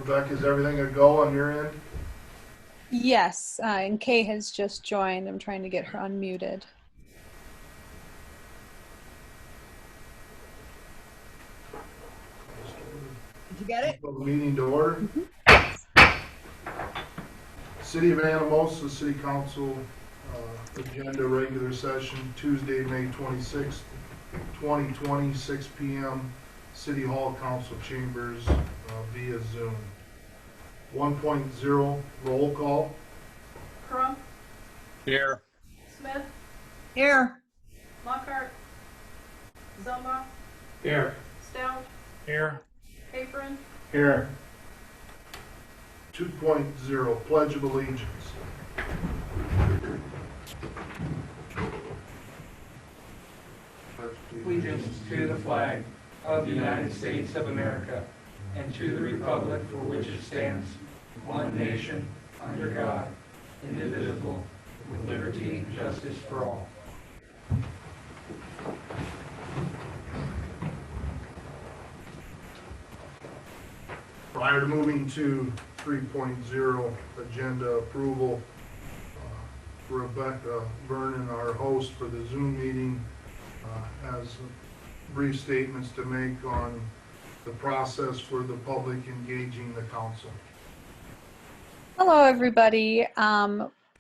Rebecca, is everything a go on your end? Yes, and Kay has just joined. I'm trying to get her unmuted. Did you get it? Meeting to order. Yes. City of Anamosa City Council agenda regular session Tuesday, May 26th, 2020, 6 p.m. City Hall Council Chambers via Zoom. 1.0 roll call. Crump, Here. Smith, Here. Lockhart, Zumba, Here. Stout, Here. Capron, Here. 2.0 Pledge of Allegiance. Allegiance to the flag of the United States of America and to the republic for which it stands, one nation, under God, indivisible, with liberty and justice for all. Prior to moving to 3.0 agenda approval, Rebecca Vernon, our host for the Zoom meeting, has brief statements to make on the process for the public engaging the council. Hello, everybody.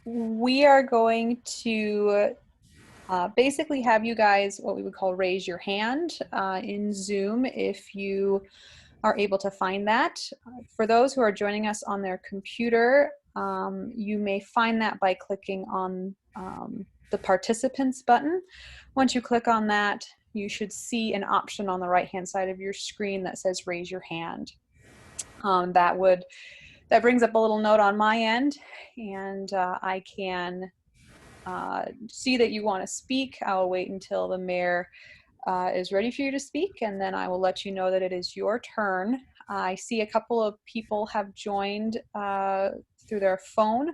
We are going to basically have you guys what we would call raise your hand in Zoom if you are able to find that. For those who are joining us on their computer, you may find that by clicking on the participants button. Once you click on that, you should see an option on the right-hand side of your screen that says raise your hand. That brings up a little note on my end, and I can see that you want to speak. I'll wait until the mayor is ready for you to speak, and then I will let you know that it is your turn. I see a couple of people have joined through their phone.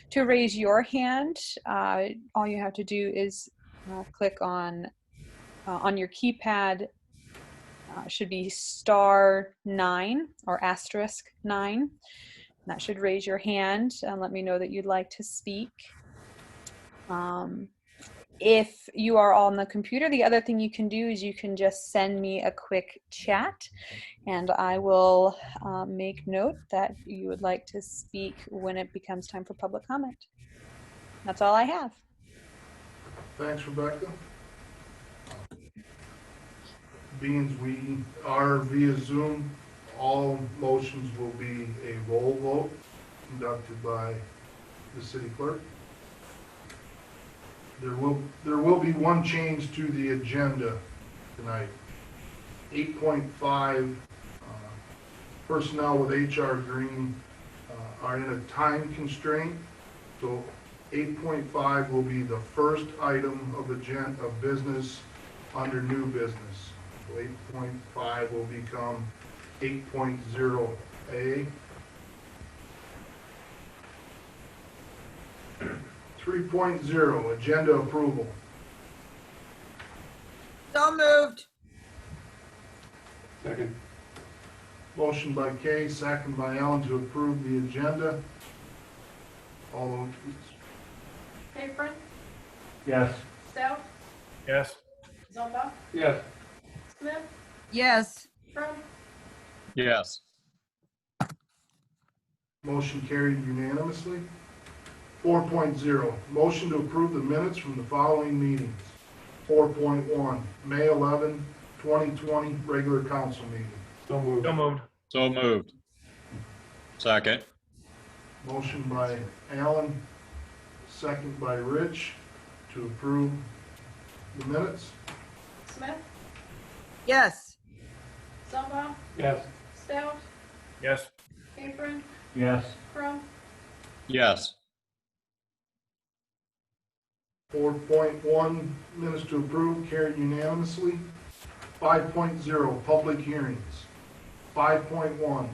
To raise your hand, all you have to do is click on your keypad. Should be *9 or *9. That should raise your hand and let me know that you'd like to speak. If you are on the computer, the other thing you can do is you can just send me a quick chat and I will make note that you would like to speak when it becomes time for public comment. That's all I have. Thanks, Rebecca. Being we are via Zoom, all motions will be a roll vote conducted by the city clerk. There will be one change to the agenda tonight. 8.5, personnel with HR Green are in a time constraint, so 8.5 will be the first item of business under new business. So 8.5 will become 8.0A. 3.0 agenda approval. So moved. Second. Motion by Kay, second by Ellen to approve the agenda. All those, Capron, Yes. Stout, Yes. Zumba, Yes. Smith, Yes. Crump, Yes. motion carried unanimously. 4.0, motion to approve the minutes from the following meetings. 4.1, May 11, 2020, regular council meeting. So moved. So moved. So moved. Second. Motion by Alan, second by Rich to approve the minutes. Smith, Yes. Zumba, Yes. Stout, Yes. Capron, Yes. Crump, Yes. 4.1, minutes to approve, carried unanimously. 5.0, public hearings. 5.1,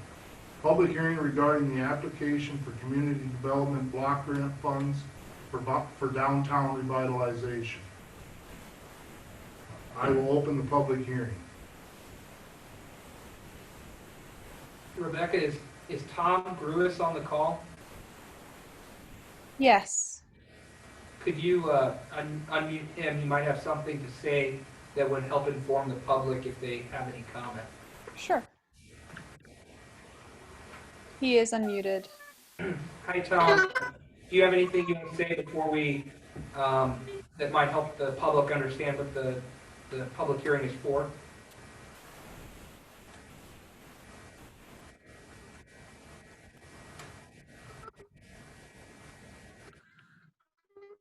public hearing regarding the application for community development block grant funds for downtown revitalization. I will open the public hearing. Rebecca, Is Tom Gruis on the call? Yes. Could you unmute him? He might have something to say that would help inform the public if they have any comment. Sure. He is unmuted. Hi, Tom. Do you have anything you want to say before we, that might help the public understand what the public hearing is for?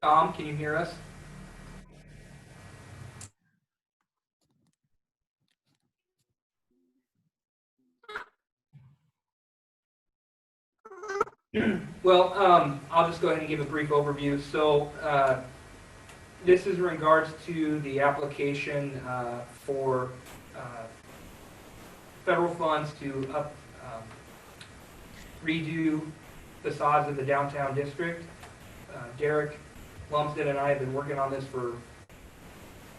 Tom, can you hear us? Well, I'll just go ahead and give a brief overview. So, this is in regards to the application for federal funds to redo facades of the downtown district. Derek Lumsden and I have been working on this for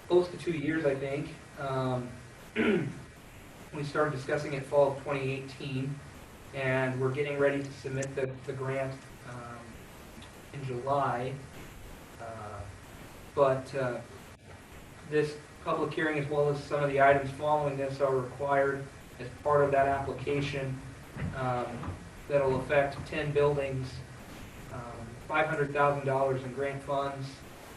close to 2 years, I think. We started discussing it fall of 2018, and we're getting ready to submit the grant in July. But this public hearing, as well as some of the items following this, are required as part of that application that'll affect 10 buildings, $500,000 in grant funds,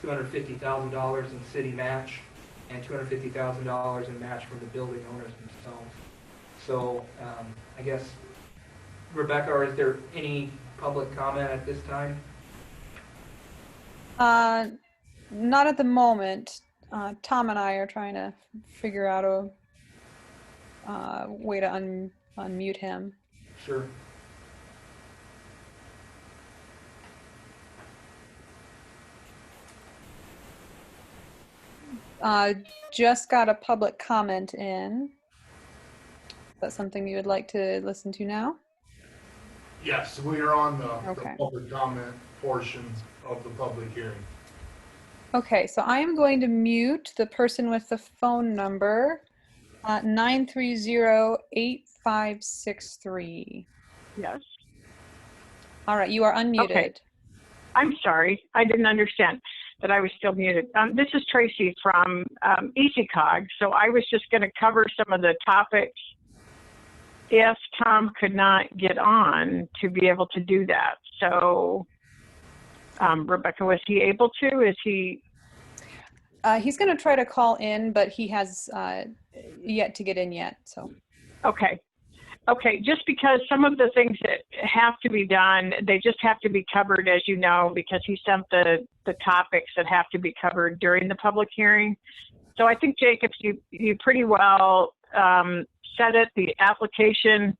$250,000 in city match, and $250,000 in match from the building owners themselves. So I guess, Rebecca, or is there any public comment at this time? Not at the moment. Tom and I are trying to figure out a way to unmute him. Sure. Just got a public comment in. Is that something you would like to listen to now? Yes, we are on the Okay. public comment portion of the public hearing. Okay, so I am going to mute the person with the phone number 930-8563. Yes. All right, you are unmuted. Okay. I'm sorry. I didn't understand that I was still muted. This is Tracy from EasyCog. So I was just going to cover some of the topics if Tom could not get on to be able to do that. So, Rebecca, was he able to? Is he? He's going to try to call in, but he has yet to get in yet. So. Okay. Okay, just because some of the things that have to be done, they just have to be covered, as you know, because he sent the topics that have to be covered during the public hearing. So I think, Jacob, you pretty well said it. The application,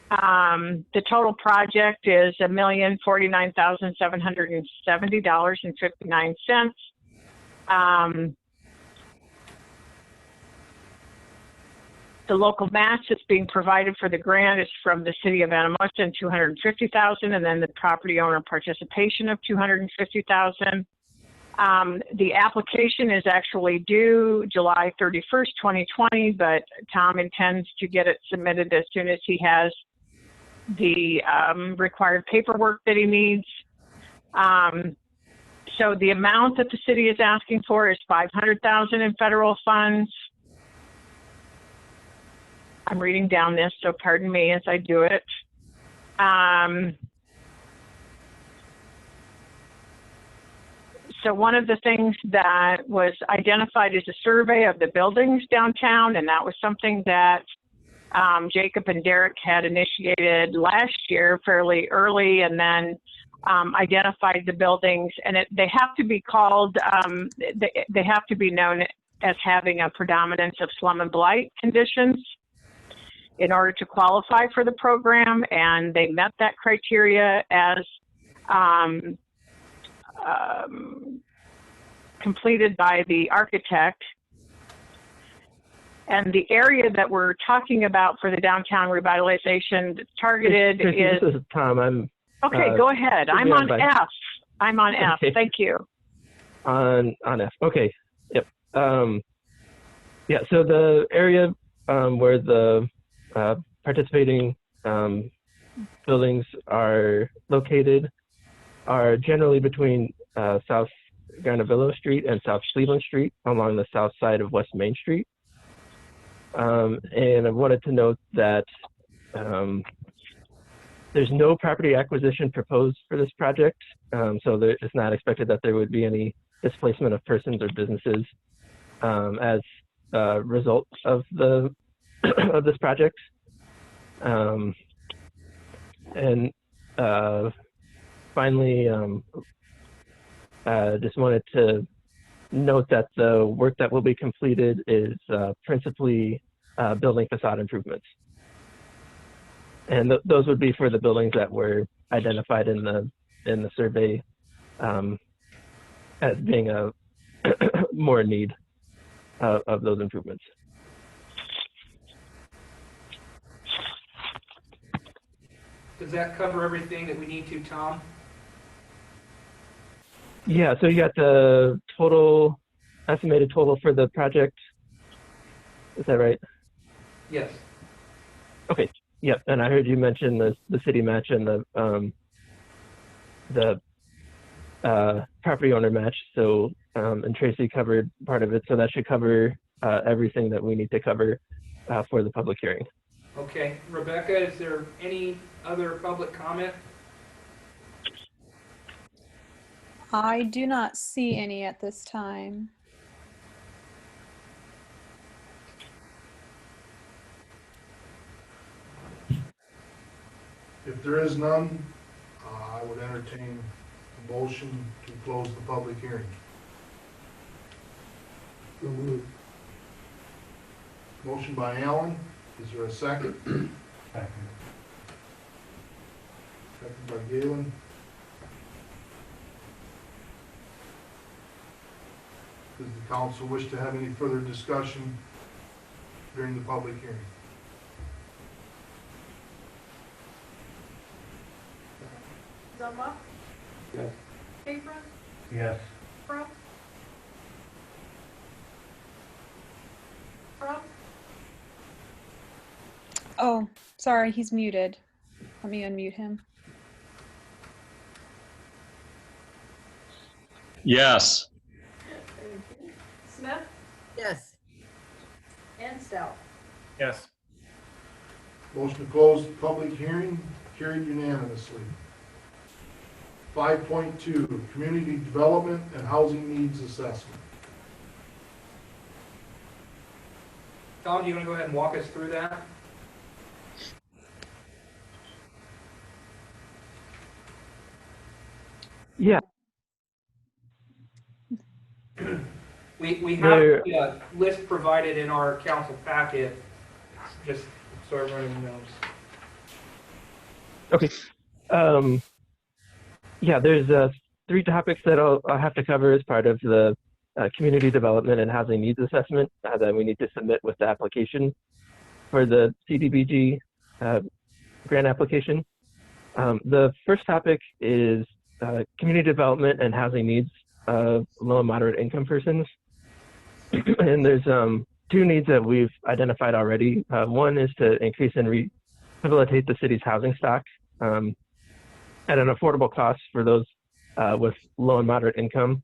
the total project is $1,049,770.59. The local match that's being provided for the grant is from the city of Anamosa, and $250,000, and then the property owner participation of $250,000. The application is actually due July 31st, 2020, but Tom intends to get it submitted as soon as he has the required paperwork that he needs. So the amount that the city is asking for is $500,000 in federal funds. I'm reading down this, so pardon me as I do it. So one of the things that was identified is a survey of the buildings downtown, and that was something that Jacob and Derek had initiated last year fairly early, and then identified the buildings, and they have to be called, they have to be known as having a predominance of slum and blight conditions in order to qualify for the program, and they met that criteria as completed by the architect. And the area that we're talking about for the downtown revitalization targeted Tracy, is... This is Tom. Okay, go ahead. I'm on by. F. I'm on F. Okay. Thank you. On F. Okay. Yep. Yeah. So the area where the participating buildings are located are generally between South Garnavillo Street and South Cleveland Street along the south side of West Main Street. And I wanted to note that there's no property acquisition proposed for this project, so it's not expected that there would be any displacement of persons or businesses as a result of the of this project. And finally, just wanted to note that the work that will be completed is principally building facade improvements. And those would be for the buildings that were identified in the survey as being a more in need of those improvements. Does that cover everything that we need to, Tom? Yeah, so you got the total, estimated total for the project. Is that right? Yes. Okay, yep, and I heard you mention the city match and the property owner match, so, and Tracy covered part of it, so that should cover everything that we need to cover for the public hearing. Okay. Rebecca, is there any other public comment? I do not see any at this time. If there is none, I would entertain a motion to close the public hearing. Motion by Alan, is there a second? Second by Galen. Does the council wish to have any further discussion during the public hearing? Zumba? Yes. Capron? Yes. Crump? Crump? Oh, sorry, he's muted. Let me unmute him. Yes. Smith? Yes. And Stout? Yes. Motion to close the public hearing carried unanimously. 5.2, Community Development and Housing Needs Assessment. Tom, do you want to go ahead and walk us through that? Yeah. We have There- the list provided in our council packet, just so everyone knows. Okay. Yeah, there's 3 topics that I'll have to cover as part of the community development and housing needs assessment that we need to submit with the application for the CDBG grant application. The first topic is community development and housing needs of low and moderate income persons. And there's 2 needs that we've identified already. One is to increase and rehabilitate the city's housing stock at an affordable cost for those with low and moderate income,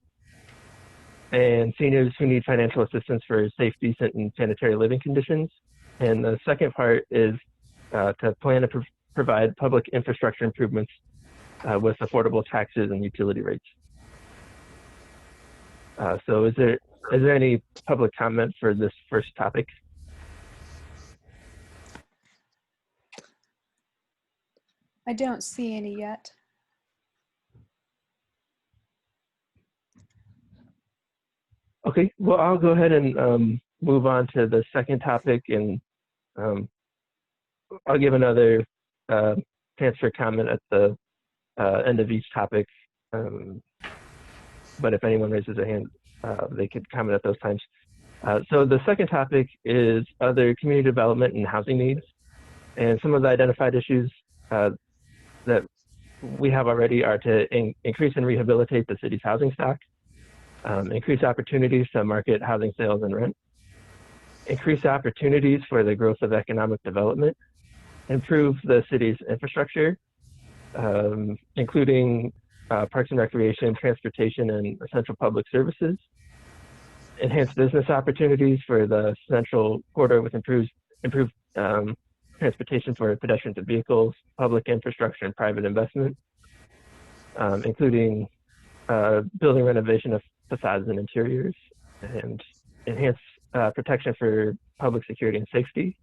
and seniors who need financial assistance for safe, decent, and sanitary living conditions. And the second part is to plan to provide public infrastructure improvements with affordable taxes and utility rates. So is there any public comment for this first topic? I don't see any yet. Okay, well, I'll go ahead and move on to the second topic, and I'll give another chance for comment at the end of each topic. But if anyone raises a hand, they could comment at those times. So the second topic is other community development and housing needs. And some of the identified issues that we have already are to increase and rehabilitate the city's housing stock, increase opportunities to market housing sales and rent, increase opportunities for the growth of economic development, improve the city's infrastructure, including parks and recreation, transportation, and essential public services. Enhance business opportunities for the central corridor with improved transportation for pedestrians and vehicles, public infrastructure, and private investment, including building renovation of facades and interiors, and enhance protection for public security and safety.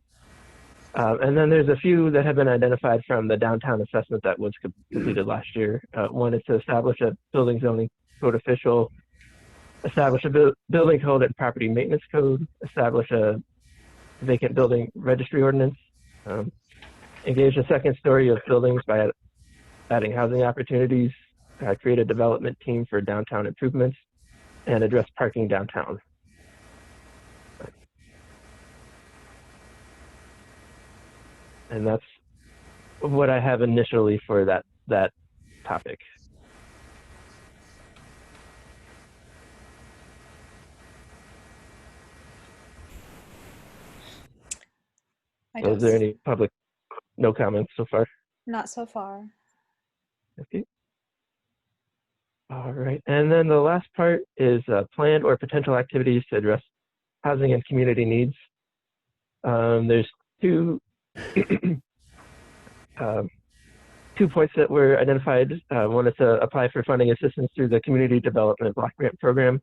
And then there's a few that have been identified from the downtown assessment that was completed last year. One is to establish a building zoning code official, establish a building code and property maintenance code, establish a vacant building registry ordinance, engage a second story of buildings by adding housing opportunities, create a development team for downtown improvements, and address parking downtown. And that's what I have initially for that topic. So is there any public, no comments so far? Not so far. Okay. All right, and then the last part is planned or potential activities to address housing and community needs. There's two two points that were identified. One is to apply for funding assistance through the Community Development Block Grant Program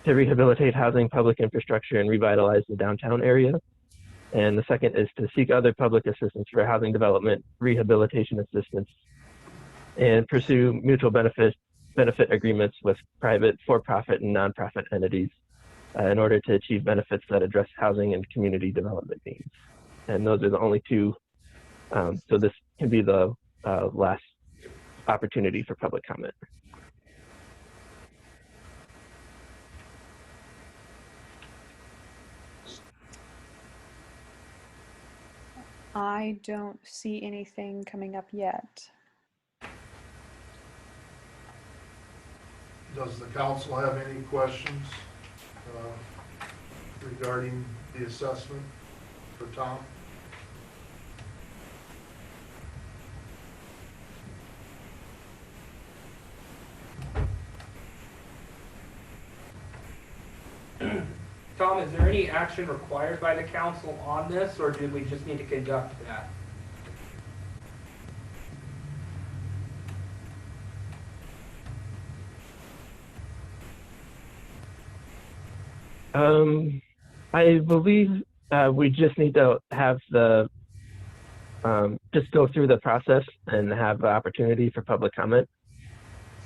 to rehabilitate housing, public infrastructure, and revitalize the downtown area. And the second is to seek other public assistance for housing development, rehabilitation assistance, and pursue mutual benefit agreements with private, for-profit, and nonprofit entities in order to achieve benefits that address housing and community development needs. And those are the only two. So this can be the last opportunity for public comment. I don't see anything coming up yet. Does the council have any questions regarding the assessment for Tom? Tom, is there any action required by the council on this, or do we just need to conduct that? I believe we just need to have the, just go through the process and have the opportunity for public comment.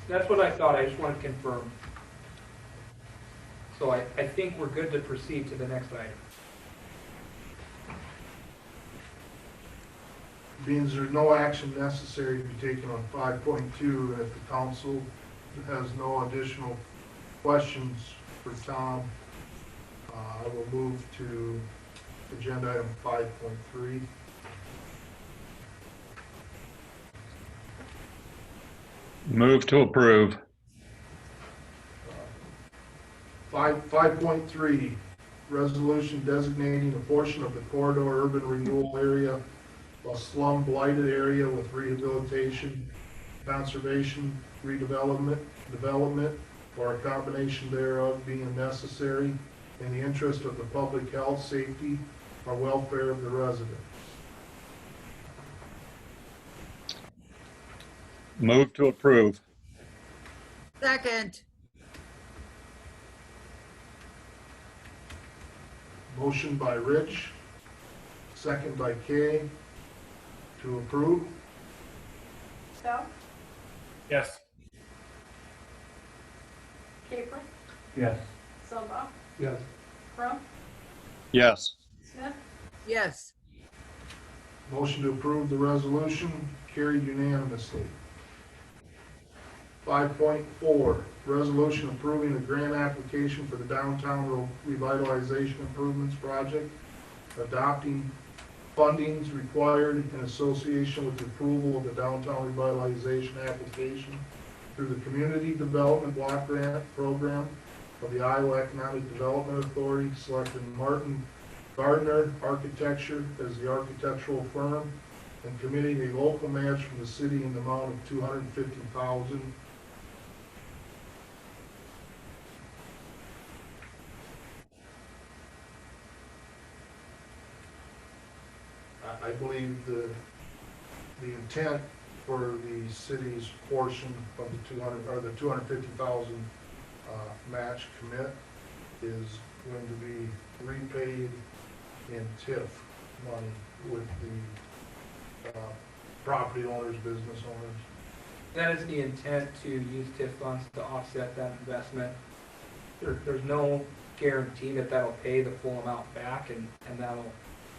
That's what I thought. I just wanted to confirm. So I think we're good to proceed to the next item. Being there's no action necessary to be taken on 5.2, and if the council has no additional questions for Tom, I will move to agenda item 5.3. Move to approve. 5.3, resolution designating a portion of the corridor urban renewal area, a slum blighted area with rehabilitation, conservation, development, or a combination thereof being necessary in the interest of the public health, safety, or welfare of the residents. Move to approve. Second. Motion by Rich, second by Kay, to approve. Stout, Yes. Capron, Yes. Zumba, Yes. Crump, Yes. Smith, Yes. Motion to approve the resolution carried unanimously. 5.4, resolution approving the grant application for the downtown revitalization improvements project, adopting fundings required in association with the approval of the downtown revitalization application through the Community Development Block Grant Program of the Iowa Economic Development Authority, selecting Martin Gardner Architecture as the architectural firm and committing a local match from the city in the amount of $250,000. I believe the intent for the city's portion of the 200, or the 250,000 match commit is going to be repaid in TIF money with the property owners, business owners. That is the intent, to use TIF funds to offset that investment. There's no guarantee that that'll pay the full amount back, and that'll,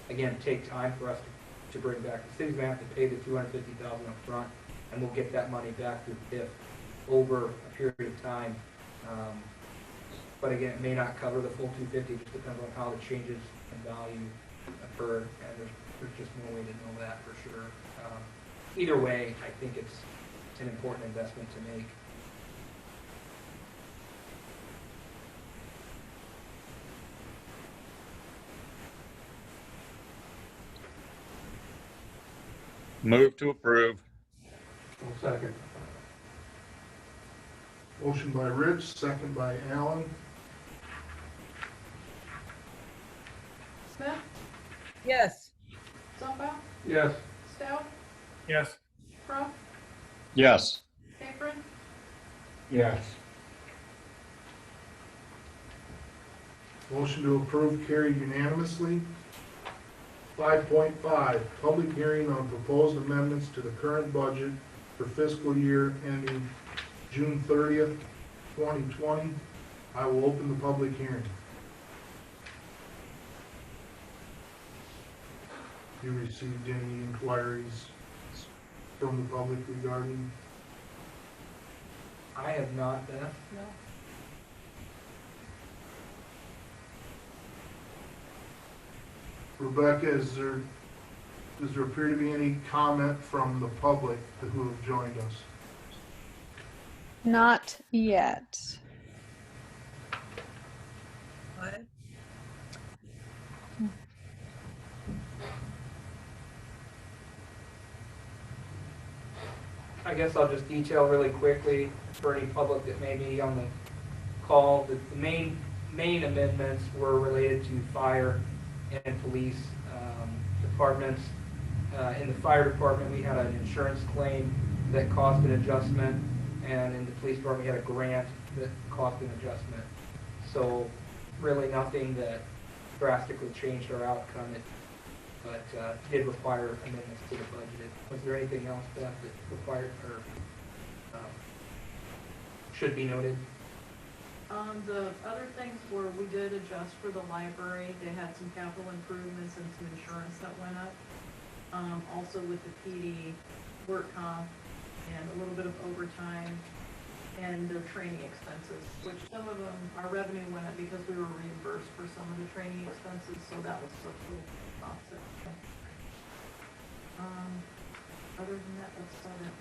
again, take time for us to bring back. The city's gonna have to pay the $250,000 up front, and we'll get that money back through TIF over a period of time. But again, it may not cover the full 250, it just depends on how the changes in value occur, and there's just no way to know that for sure. Either way, I think it's an important investment to make. Move to approve. Second. Motion by Rich, second by Alan. Smith, Yes. Zumba, Yes. Stout, Yes. Crump, Yes. Capron, Yes. Motion to approve carried unanimously. 5.5, public hearing on proposed amendments to the current budget for fiscal year ending June 30th, 2020. I will open the public hearing. You received any inquiries from the public regarding? I have not, Beth. no. Rebecca, does there appear to be any comment from the public who have joined us? Not yet. What? I guess I'll just detail really quickly for any public that may be on the call. The main amendments were related to fire and police departments. In the fire department, we had an insurance claim that caused an adjustment, and in the police department, we had a grant that caused an adjustment. So really nothing that drastically changed our outcome, but did require amendments to the budget. Was there anything else, Beth, that required or should be noted? The other things were, we did adjust for the library. They had some capital improvements and some insurance that went up. Also with the PD, work comp, and a little bit of overtime, and their training expenses, which some of them, our revenue went up because we were reimbursed for some of the training expenses, so that was a little offset. Other than that, that's about it.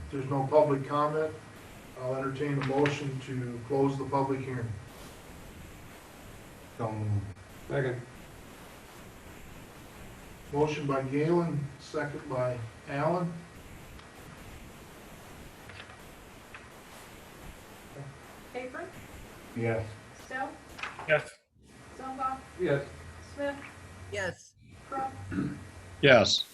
If there's no public comment, I'll entertain a motion to close the public hearing. Second. Motion by Galen, second by Allen. Capron, Yes. Stout, Yes. Zumba, Yes. Smith, Yes. Crump, Yes.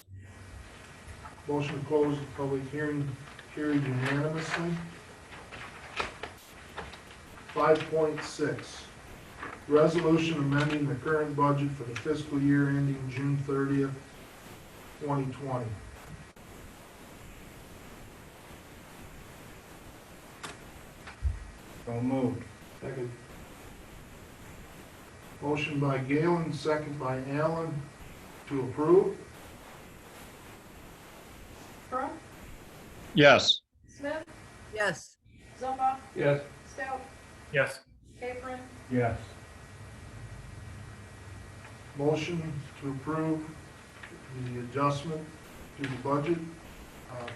Motion to close the public hearing carried unanimously. 5.6, resolution amending the current budget for the fiscal year ending June 30th, 2020. So moved. Second. Motion by Galen, second by Allen to approve. Crump, Yes. Smith, Yes. Zumba, Yes. Stout, Yes. Capron, Yes. Motion to approve the adjustment to the budget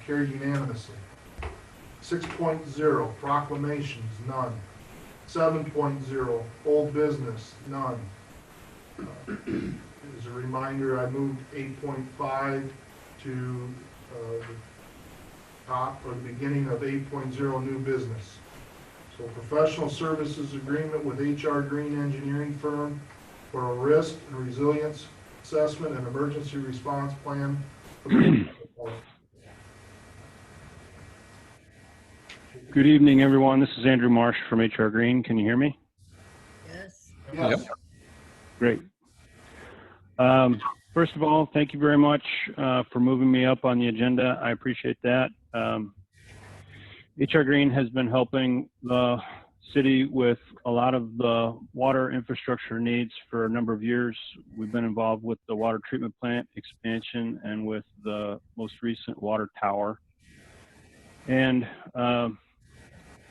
carried unanimously. 6.0, proclamations, none. 7.0, old business, none. As a reminder, I moved 8.5 to the top or the beginning of 8.0, new business. So professional services agreement with HR Green Engineering Firm for a risk and resilience assessment and emergency response plan for the Good evening, everyone. This is Andrew Marsh from HR Green. Can you hear me? Yes. Yes. Great. First of all, thank you very much for moving me up on the agenda. I appreciate that. HR Green has been helping the city with a lot of the water infrastructure needs for a number of years. We've been involved with the water treatment plant expansion and with the most recent water tower. And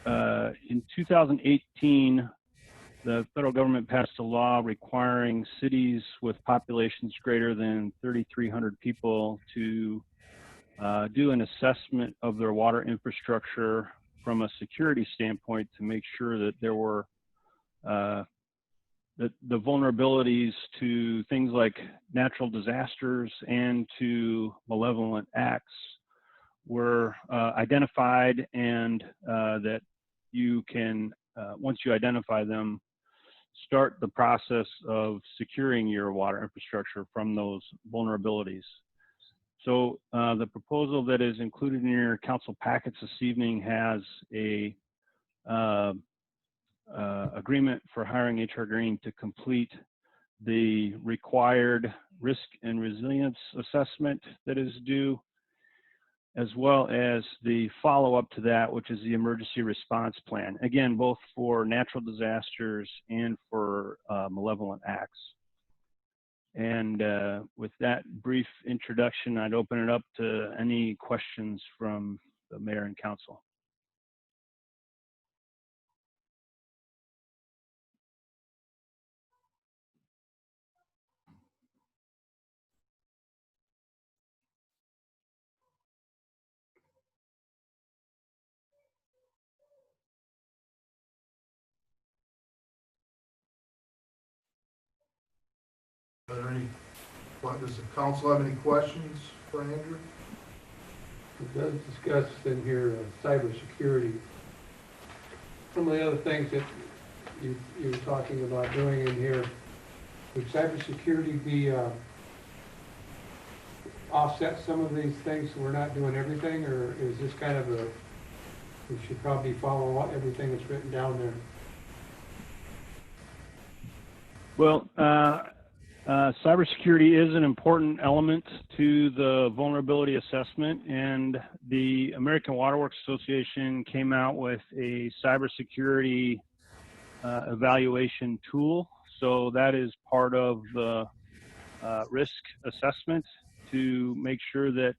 in 2018, the federal government passed a law requiring cities with populations greater than 3,300 people to do an assessment of their water infrastructure from a security standpoint to make sure that there were that the vulnerabilities to things like natural disasters and to malevolent acts were identified, and that you can, once you identify them, start the process of securing your water infrastructure from those vulnerabilities. So the proposal that is included in your council packets this evening has a agreement for hiring HR Green to complete the required risk and resilience assessment that is due, as well as the follow-up to that, which is the emergency response plan. Again, both for natural disasters and for malevolent acts. And with that brief introduction, I'd open it up to any questions from the mayor and council. Are there any, does the council have any questions for Andrew? It does discuss in here cybersecurity. Some of the other things that you were talking about doing in here, would cybersecurity be offset some of these things so we're not doing everything, or is this kind of a, we should probably follow everything that's written down there? Well, cybersecurity is an important element to the vulnerability assessment, and the American Water Works Association came out with a cybersecurity evaluation tool. So that is part of the risk assessment to make sure that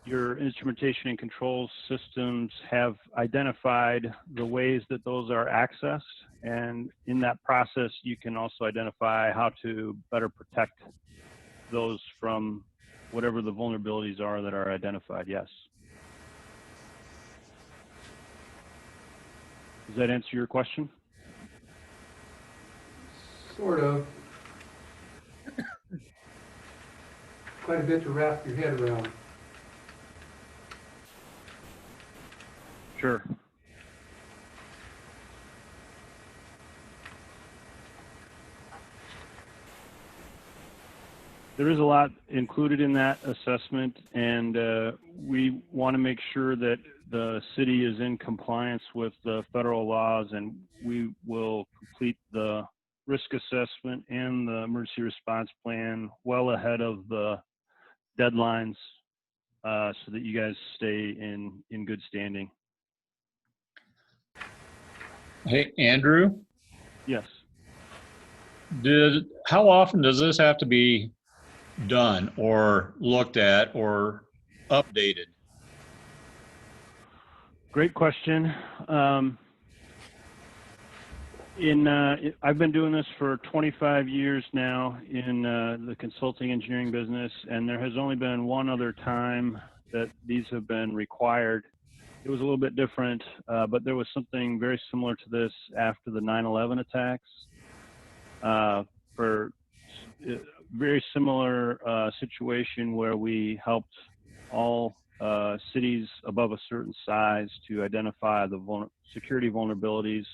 your instrumentation and control systems have identified the ways that those are accessed. And in that process, you can also identify how to better protect those from whatever the vulnerabilities are that are identified. Yes. Does that answer your question? Sort of. Quite a bit to wrap your head around. Sure. There is a lot included in that assessment, and we want to make sure that the city is in compliance with the federal laws, and we will complete the risk assessment and the emergency response plan well ahead of the deadlines so that you guys stay in good standing. Hey, Andrew, Yes. how often does this have to be done or looked at or updated? Great question. I've been doing this for 25 years now in the consulting engineering business, and there has only been one other time that these have been required. It was a little bit different, but there was something very similar to this after the 9/11 attacks. For a very similar situation where we helped all cities above a certain size to identify the security vulnerabilities,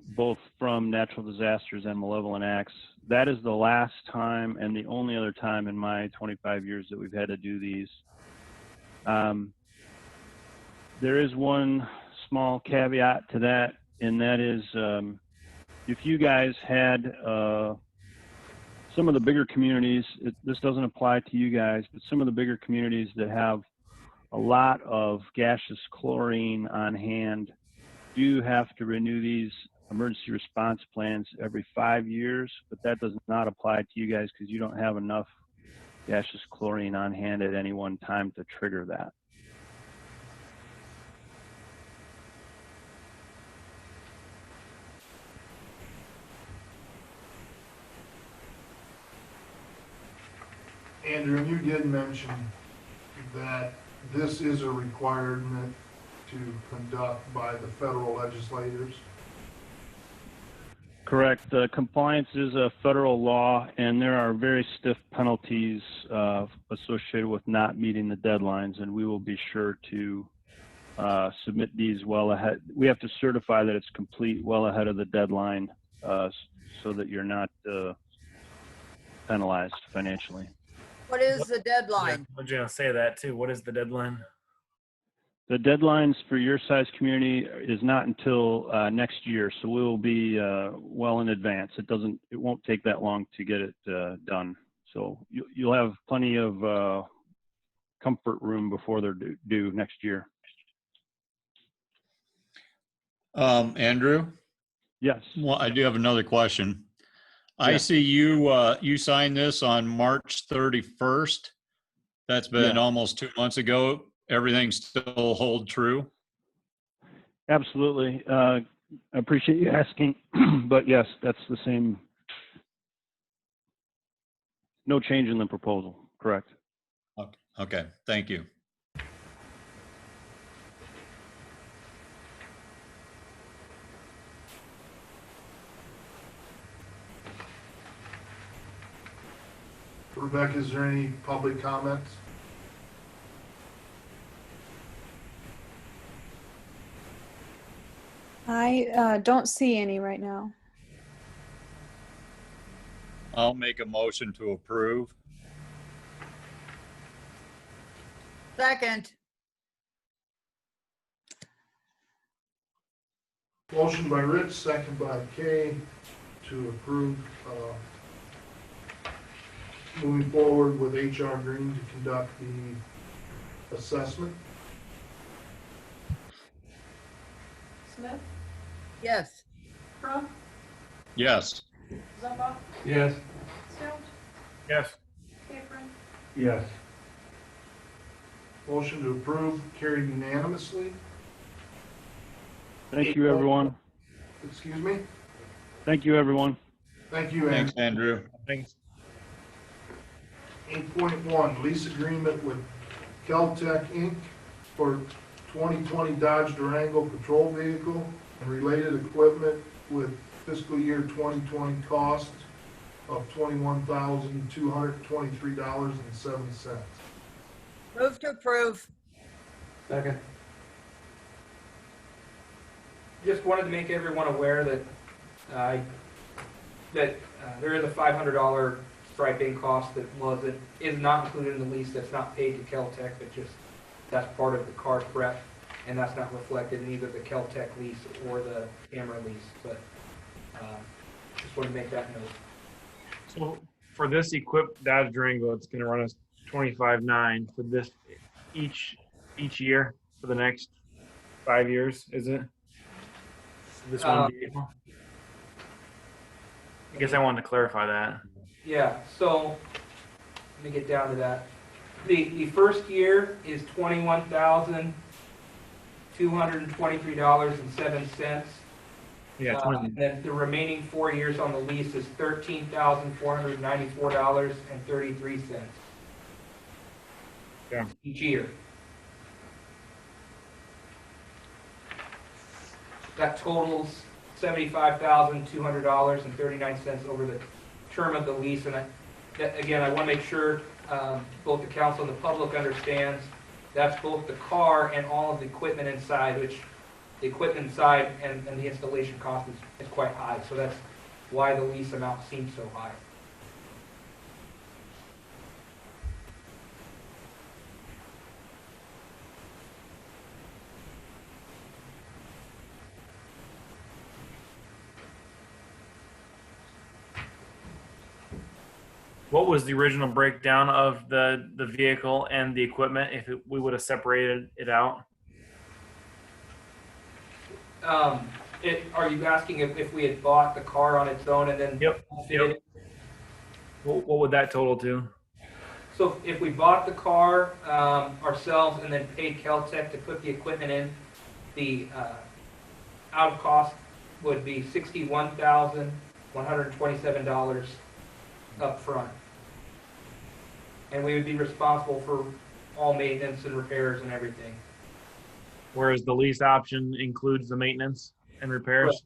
both from natural disasters and malevolent acts. That is the last time and the only other time in my 25 years that we've had to do these. There is one small caveat to that, and that is if you guys had some of the bigger communities, this doesn't apply to you guys, but some of the bigger communities that have a lot of gaseous chlorine on hand do have to renew these emergency response plans every 5 years, but that does not apply to you guys because you don't have enough gaseous chlorine on hand at any one time to trigger that. Andrew, you did mention that this is a requirement to conduct by the federal legislators. Correct. Compliance is a federal law, and there are very stiff penalties associated with not meeting the deadlines, and we will be sure to submit these well ahead. We have to certify that it's complete well ahead of the deadline so that you're not penalized financially. What is the Yeah, deadline? I was gonna say that too. What is the deadline? The deadlines for your size community is not until next year, so we will be well in advance. It won't take that long to get it done. So you'll have plenty of comfort room before they're due next year. Andrew, Yes. well, I do have another question. I Yeah. see you signed this on March 31st. That's been Yeah. almost 2 months ago. Everything still hold true? Absolutely. I appreciate you asking, but yes, that's the same. No change in the proposal, correct? Okay, thank you. Rebecca, is there any public comments? I don't see any right now. I'll make a motion to approve. Second. Motion by Rich, second by Kay to approve moving forward with HR Green to conduct the assessment. Smith, Yes. Crump, Yes. Zumba, Yes. Stone, Yes. Capron, Yes. Motion to approve carried unanimously. Thank you, everyone. Excuse me? Thank you, everyone. Thank you, Thanks, Andrew. Andrew. Thanks. 8.1, lease agreement with Keltec Inc. for 2020 Dodge Durango patrol vehicle and related equipment with fiscal year 2020 cost of $21,223.07. Move to approve. Second. Just wanted to make everyone aware that there is a $500 striping cost that is not included in the lease. That's not paid to Keltec, but just that's part of the car prep, and that's not reflected in either the Keltec lease or the camera lease. But just want to make that note. So for this equipped Dodge Durango, it's gonna run us $25,900 for this each year for the next 5 years, is it? This one vehicle? I guess I wanted to clarify that. Yeah, so let me get down to that. The first year is $21,223.07. Yeah, And then the remaining 4 years on the lease is $13,494.33. Yeah. Each year. That totals $75,200.39 over the term of the lease. And again, I want to make sure both the council and the public understands that's both the car and all of the equipment inside, which the equipment inside and the installation cost is quite high. So that's why the lease amount seems so high. What was the original breakdown of the vehicle and the equipment if we would have separated it out? Are you asking if we had bought the car on its own and then fitted it? What would that total to? So if we bought the car ourselves and then paid Keltec to put the equipment in, the out of cost would be $61,127 up front. And we would be responsible for all maintenance and repairs and everything. Whereas the lease option includes the maintenance and repairs?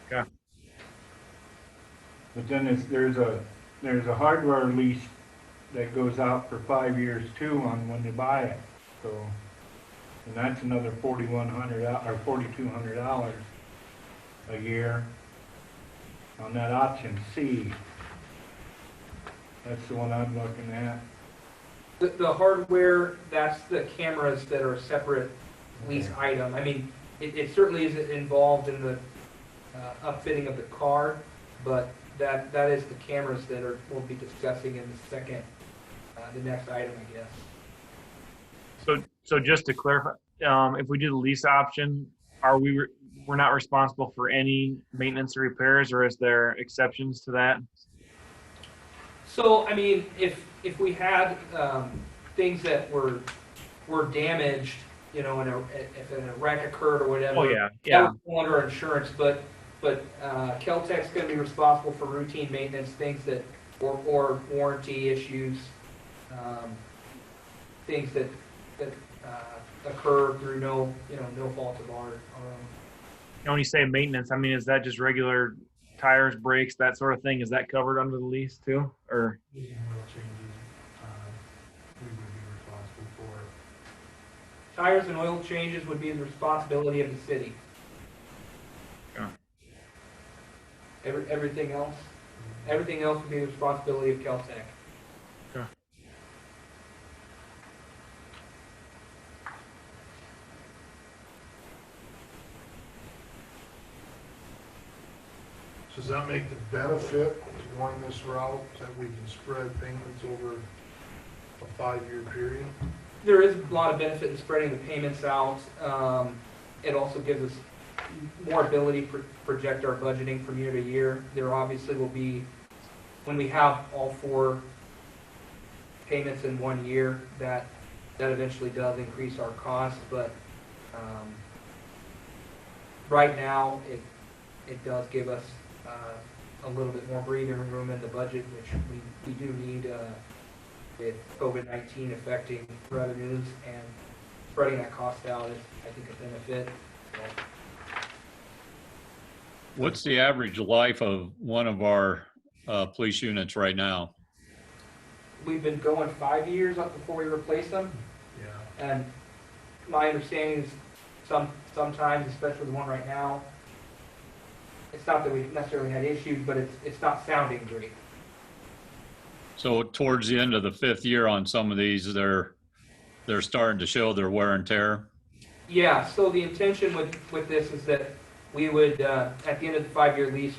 Okay. But then there's a hardware lease that goes out for 5 years too on when you buy it. So, and that's another $4,100 or $4,200 a year on that option C. That's the one I'm looking at. The hardware, that's the cameras that are a separate lease item. I mean, it certainly is involved in the upfitting of the car, but that is the cameras that we'll be discussing in the next item, I guess. So just to clarify, if we do the lease option, we're not responsible for any maintenance or repairs, or is there exceptions to that? So, I mean, if we had things that were damaged, you know, if a wreck occurred or whatever, Oh yeah, that would fall under our insurance. But Keltec's going to be responsible for routine maintenance, things that or warranty issues, things that occur through no fault of our own. When you say maintenance, I mean, is that just regular tires, brakes, that sort of thing? Is that covered under the lease too, or? Oil changes, we would be responsible for. Tires and oil changes would be the responsibility of the city. Yeah. Everything else would be the responsibility of Keltec. Okay. Does that make the benefit to going this route that we can spread payments over a 5-year period? There is a lot of benefit in spreading the payments out. It also gives us more ability to project our budgeting from year to year. There obviously will be, when we have all 4 payments in 1 year, that eventually does increase our costs, but right now it does give us a little bit more breathing room in the budget, which we do need with COVID-19 affecting revenues, and spreading that cost out is, I think, a benefit. So, What's the average life of one of our police units right now? we've been going 5 years up before we replace them, Yeah. and my understanding is sometimes, especially the one right now, it's not that we've necessarily had issues, but it's not sounding great. So towards the end of the 5th year on some of these, they're starting to show their wear and tear. Yeah, so the intention with this is that we would, at the end of the 5-year lease,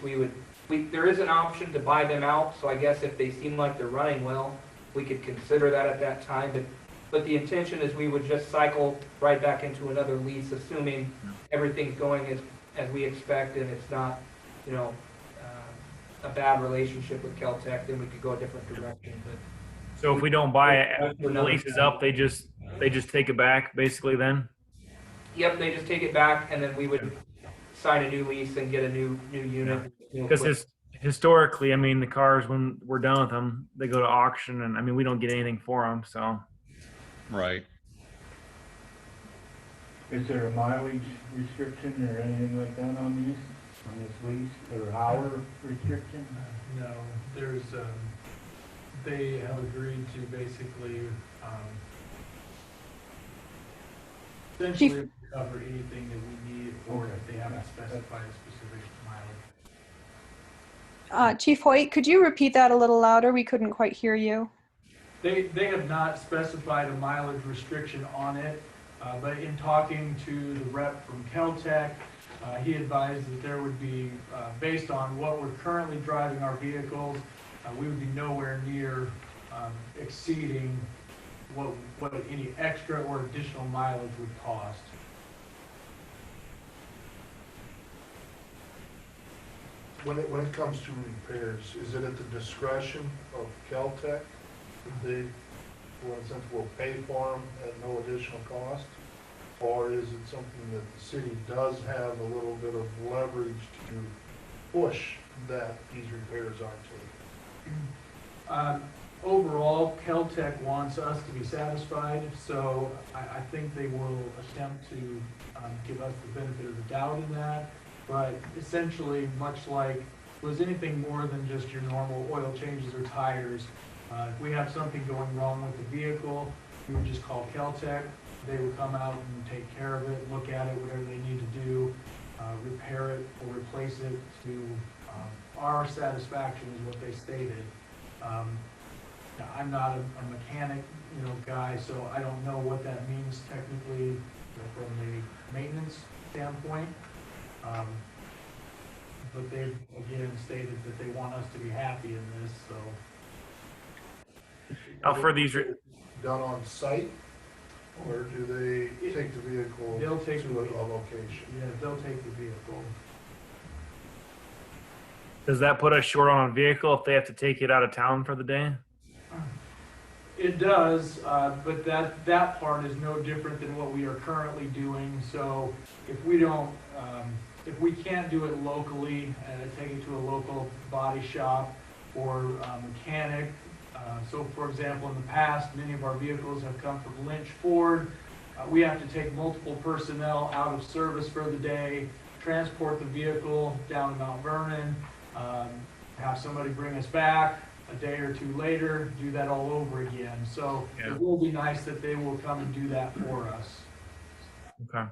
there is an option to buy them out, so I guess if they seem like they're running well, we could consider that at that time, but the intention is we would just cycle right back into another lease, assuming everything's going as we expect, and it's not, a bad relationship with Keltec, then we could go a different direction. But So if we don't buy it, the lease is up, they just take it back basically then? yep, they just take it back, and then we would sign a new lease and get a new unit. Because historically, I mean, the cars, when we're done with them, they go to auction, and I mean, we don't get anything for them, so. Right. Is there a mileage restriction or anything like that on this lease, or hour restriction? No, there's, they have agreed to basically, essentially cover anything that we need, or if they haven't specified a specific mileage. Chief Hoyt, could you repeat that a little louder? We couldn't quite hear you. They have not specified a mileage restriction on it, but in talking to the rep from Caltech, he advised that there would be, based on what we're currently driving our vehicles, we would be nowhere near exceeding what any extra or additional mileage would cost. When it comes to repairs, is it at the discretion of Caltech? They, for instance, will pay for them at no additional cost? Or is it something that the city does have a little bit of leverage to push that these repairs are taken? Overall, Caltech wants us to be satisfied, so I think they will attempt to give us the benefit of the doubt in that. But essentially, much like, was anything more than just your normal oil changes or tires, if we have something going wrong with the vehicle, we would just call Caltech. They would come out and take care of it, look at it, whatever they need to do, repair it or replace it to our satisfaction is what they stated. Now, I'm not a mechanic, guy, so I don't know what that means technically from the maintenance standpoint. But they've again stated that they want us to be happy in this, so. For these, Done on site, or do they take the vehicle They'll take to the a vehicle. location? Yeah, they'll take the vehicle. does that put us short on a vehicle if they have to take it out of town for the day? It does, but that part is no different than what we are currently doing. So if we don't, if we can't do it locally, take it to a local body shop or mechanic. So for example, in the past, many of our vehicles have come from Lynch Ford. We have to take multiple personnel out of service for the day, transport the vehicle down to Mount Vernon, have somebody bring us back a day or two later, do that all over again. So Yeah. It will be nice that they will come and do that for us. Okay.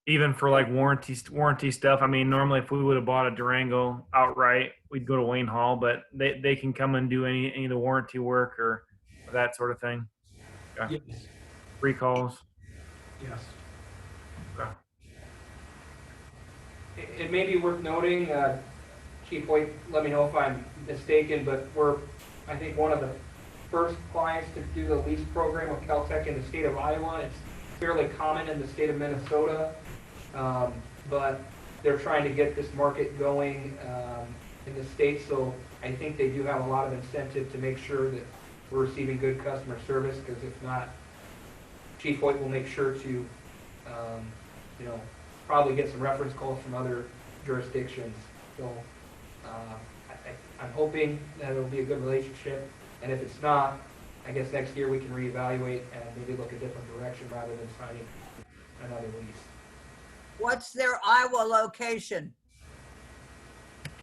Even for like warranty stuff. I mean, normally if we would have bought a Durango outright, we'd go to Wayne Hall, but they can come and do any of the warranty work or that sort of thing. Okay. Yes, Recalls. yes. Okay. It may be worth noting, Chief Hoyt, let me know if I'm mistaken, but we're, I think, one of the first clients to do the lease program with Caltech in the state of Iowa. It's fairly common in the state of Minnesota, but they're trying to get this market going in the state, so I think they do have a lot of incentive to make sure that we're receiving good customer service, because if not, Chief Hoyt will make sure to, probably get some reference calls from other jurisdictions. So I'm hoping that it'll be a good relationship, and if it's not, I guess next year we can reevaluate and maybe look a different direction rather than signing another lease. What's their Iowa location?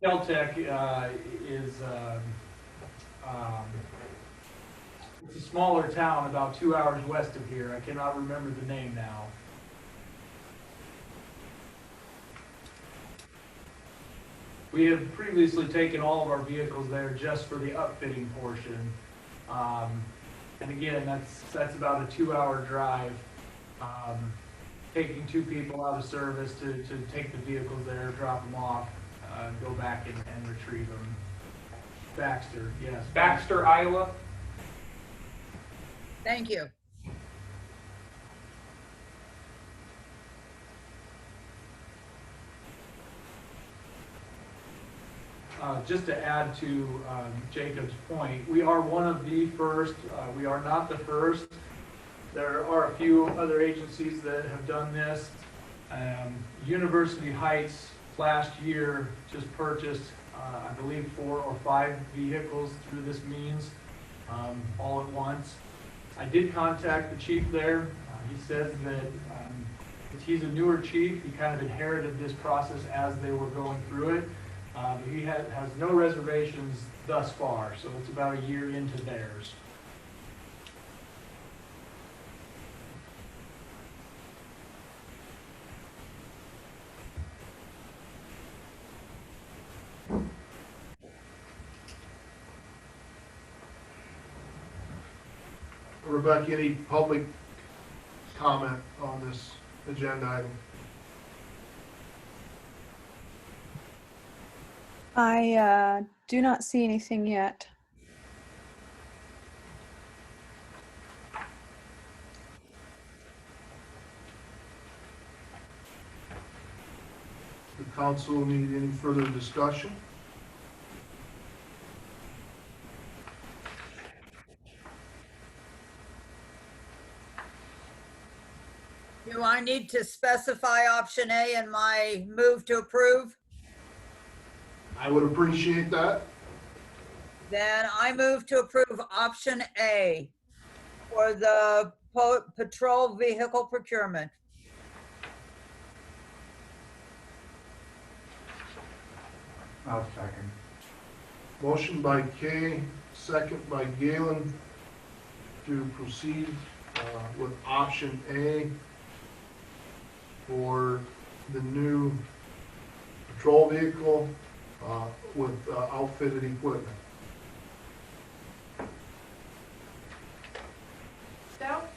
Caltech is it's a smaller town about 2 hours west of here. I cannot remember the name now. We have previously taken all of our vehicles there just for the upfitting portion. And again, that's about a 2-hour drive. Taking 2 people out of service to take the vehicles there, drop them off, go back and retrieve them. Baxter, yes. Baxter, Iowa. Thank you. Just to add to Jacob's point, we are one of the first. We are not the first. There are a few other agencies that have done this. University Heights last year just purchased, I believe, 4 or 5 vehicles through this means, all at once. I did contact the chief there. He says that he's a newer chief. He kind of inherited this process as they were going through it. He has no reservations thus far, so it's about a year into theirs. Rebecca, any public comment on this agenda item? I do not see anything yet. The council need any further discussion? Do I need to specify option A in my move to approve? I would appreciate that. Then I move to approve option A for the patrol vehicle procurement. I'll second. Motion by Kay, second by Galen to proceed with option A for the new patrol vehicle with outfitted equipment. Stout,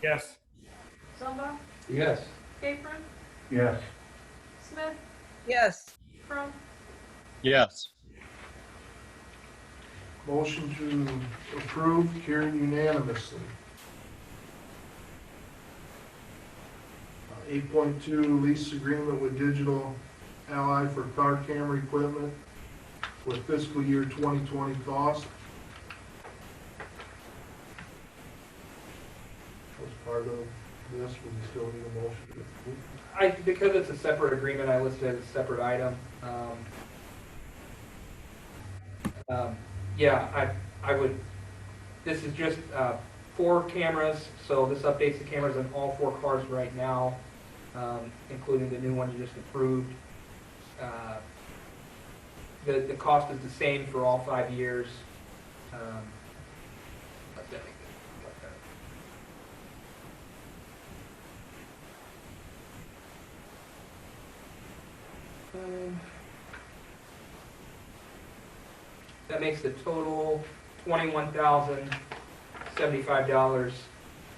Yes. Zumba, Yes. Capron, Yes. Smith, Yes. Crump, Yes. Motion to approve carried unanimously. 8.2 lease agreement with Digital Ally for car camera equipment with fiscal year 2020 cost. As part of this, we still need a motion to approve. Because it's a separate agreement, I listed it as a separate item. Yeah, I would, this is just 4 cameras, so this updates the cameras on all 4 cars right now, including the new one you just approved. The cost is the same for all 5 years. Let that make it like that. That makes the total $21,075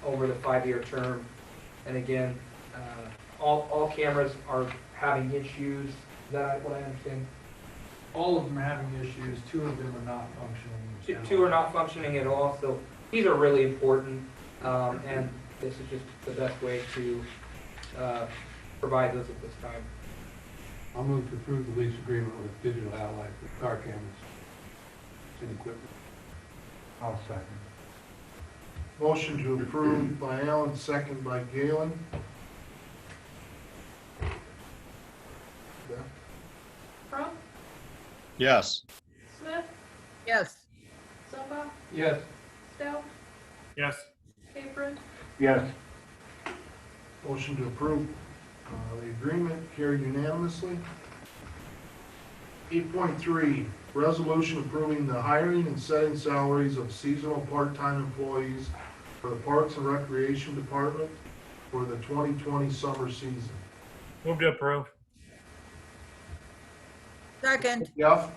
over the 5-year term. And again, all cameras are having issues. Is that what I understand? All of them are having issues. 2 of them are not functioning. 2 are not functioning at all, so these are really important. And this is just the best way to provide those at this time. I'll move to approve the lease agreement with Digital Ally for car cameras and equipment. I'll second. Motion to approve by Alan, second by Galen. Yeah. Crump, Yes. Smith, Yes. Zumba, Yes. Stout, Yes. Capron, Yes. Motion to approve the agreement carried unanimously. 8.3, resolution approving the hiring and setting salaries of seasonal part-time employees for the Parks and Recreation Department for the 2020 summer season. Move to approve. Second. Jeff?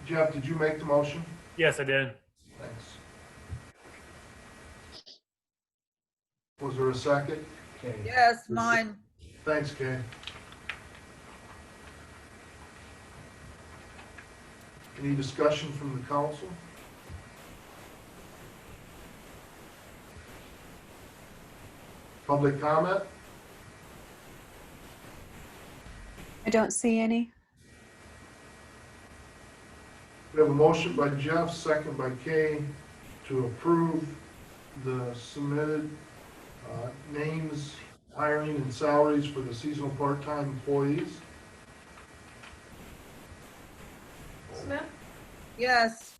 Jeff, did you make the motion? Yes, I did. Thanks. Was there a second? Okay. Yes, mine. Thanks, Kay. Any discussion from the council? Public comment? I don't see any. We have a motion by Jeff, second by Kay, to approve the submitted names, hiring, and salaries for the seasonal part-time employees. Smith, Yes.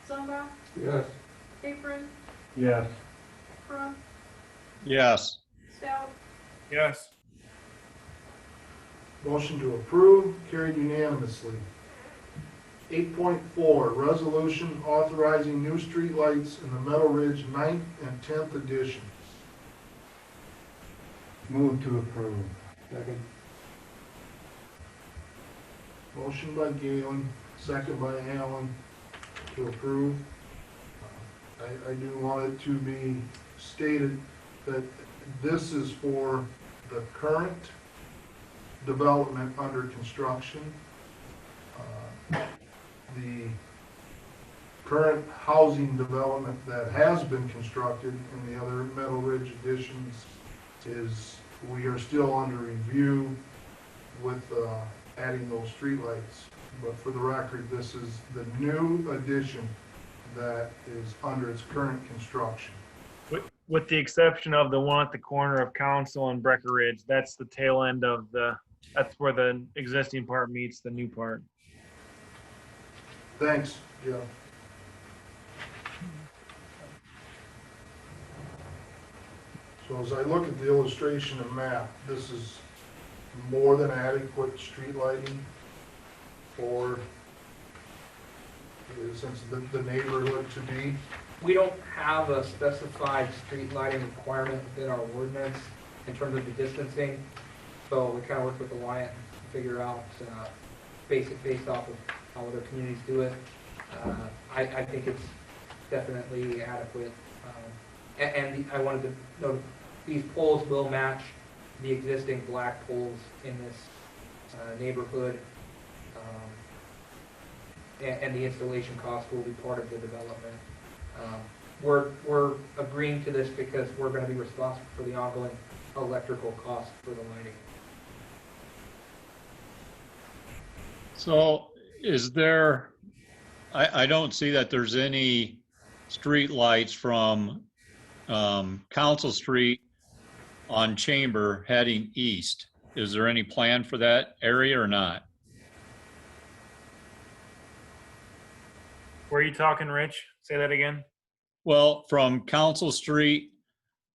Zumba, Yes. Capron, Yes. Crump, Yes. Stout, Yes. Motion to approve, carried unanimously. 8.4, resolution authorizing new streetlights in the Meadow Ridge 9th and 10th edition. Move to approve. Second. Motion by Galen, second by Allen to approve. I do want it to be stated that this is for the current development under construction. The current housing development that has been constructed in the other Meadow Ridge additions is, we are still under review with adding those streetlights. But for the record, this is the new addition that is under its current construction. With the exception of the one at the corner of Council and Brecker Ridge, that's the tail end of that's where the existing part meets the new part. Thanks, Jeff. So as I look at the illustration and map, this is more than adequate street lighting for, since the neighborhood to be. We don't have a specified street lighting requirement within our ordinance in terms of the distancing. So we kind of work with Alliant to figure out, based off of how other communities do it. I think it's definitely adequate. I wanted to note, these poles will match the existing black poles in this neighborhood. And the installation cost will be part of the development. We're agreeing to this because we're going to be responsible for the ongoing electrical cost for the lighting. So is there, I don't see that there's any street lights from Council Street on Chamber heading east. Is there any plan for that area or not? Where are you talking, Rich? Say that again. Well, from Council Street,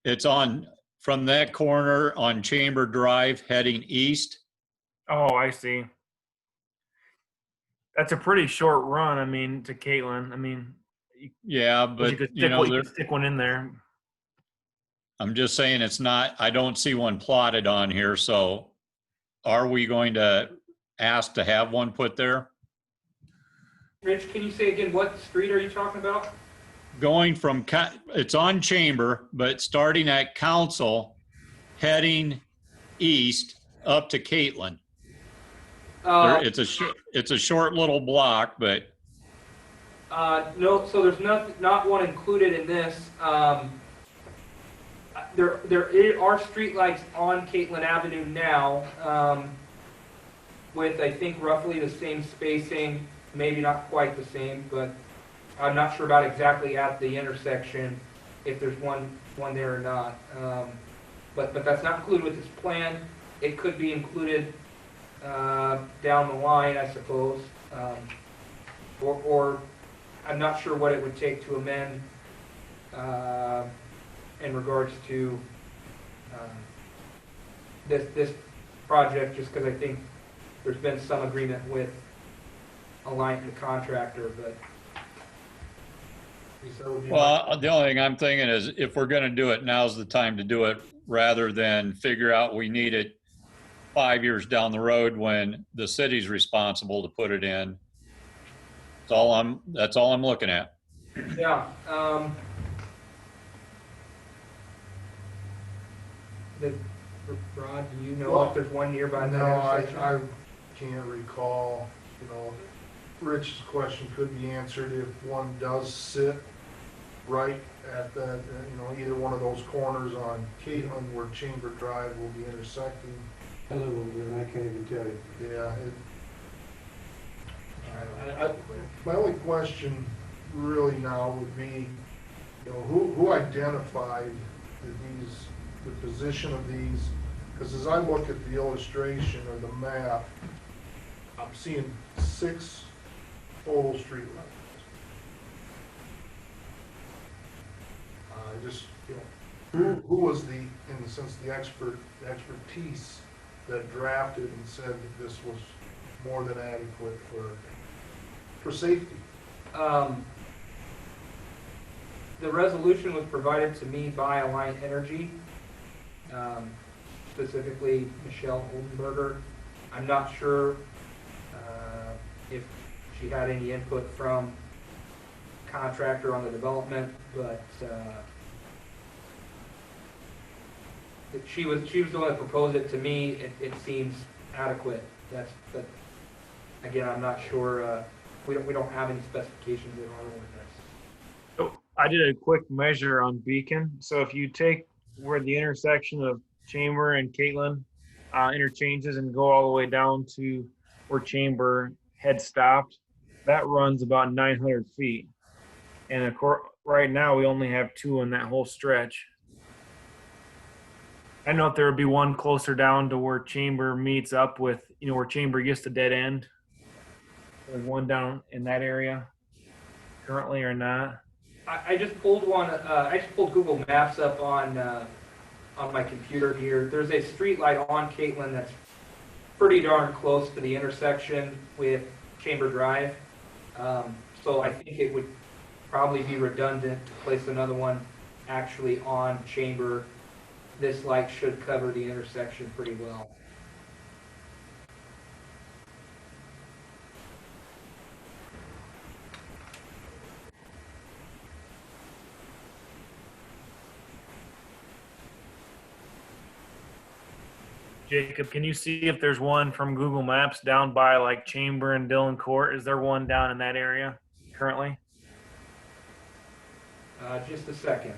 it's on, from that corner on Chamber Drive heading east. Oh, I see. That's a pretty short run. I mean, to Caitlin. I mean, Yeah, you but could you know, there, stick one in there. I'm just saying it's not, I don't see one plotted on here. So are we going to ask to have one put there? Rich, can you say again, what street are you talking about? Going from, it's on Chamber, but starting at Council, heading east up to Caitlin. It's a short little block, but No, so there's not one included in this. There are streetlights on Caitlin Avenue now, with I think roughly the same spacing, maybe not quite the same, but I'm not sure about exactly at the intersection if there's one there or not. But that's not included with this plan. It could be included down the line, I suppose, or I'm not sure what it would take to amend in regards to this project, just because I think there's been some agreement with Alliant, the contractor, but. well, the only thing I'm thinking is if we're going to do it, now's the time to do it rather than figure out we need it 5 years down the road when the city's responsible to put it in. That's all I'm looking at. Yeah. Rod, do you know if there's one nearby? No, I can't recall. You know, Rich's question could be answered if one does sit right at that, you know, either one of those corners on Caitlin where Chamber Drive will be intersecting. I live over there and I can't even tell you. Yeah. My only question really now would be, you know, who identified the position of these? Because as I look at the illustration or the map, I'm seeing 6 total streetlights. Just, who was the, in a sense, the expertise that drafted and said that this was more than adequate for safety? The resolution was provided to me by Alliant Energy, specifically Michelle Oldenburger. I'm not sure if she had any input from contractor on the development, but she was the one that proposed it to me. It seems adequate. But again, I'm not sure. We don't have any specifications in our ordinance. So I did a quick measure on Beacon. So if you take where the intersection of Chamber and Caitlin interchanges and go all the way down to where Chamber had stopped, that runs about 900 feet. And of course, right now we only have 2 on that whole stretch. I know if there would be one closer down to where Chamber meets up with, where Chamber gets the dead end. There's one down in that area currently or not. I just pulled one. I just pulled Google Maps up on my computer here. There's a street light on Caitlin that's pretty darn close to the intersection with Chamber Drive. So I think it would probably be redundant to place another one actually on Chamber. This light should cover the intersection pretty well. Jacob, can you see if there's one from Google Maps down by like Chamber and Dillon Court? Is there one down in that area currently? Just a second.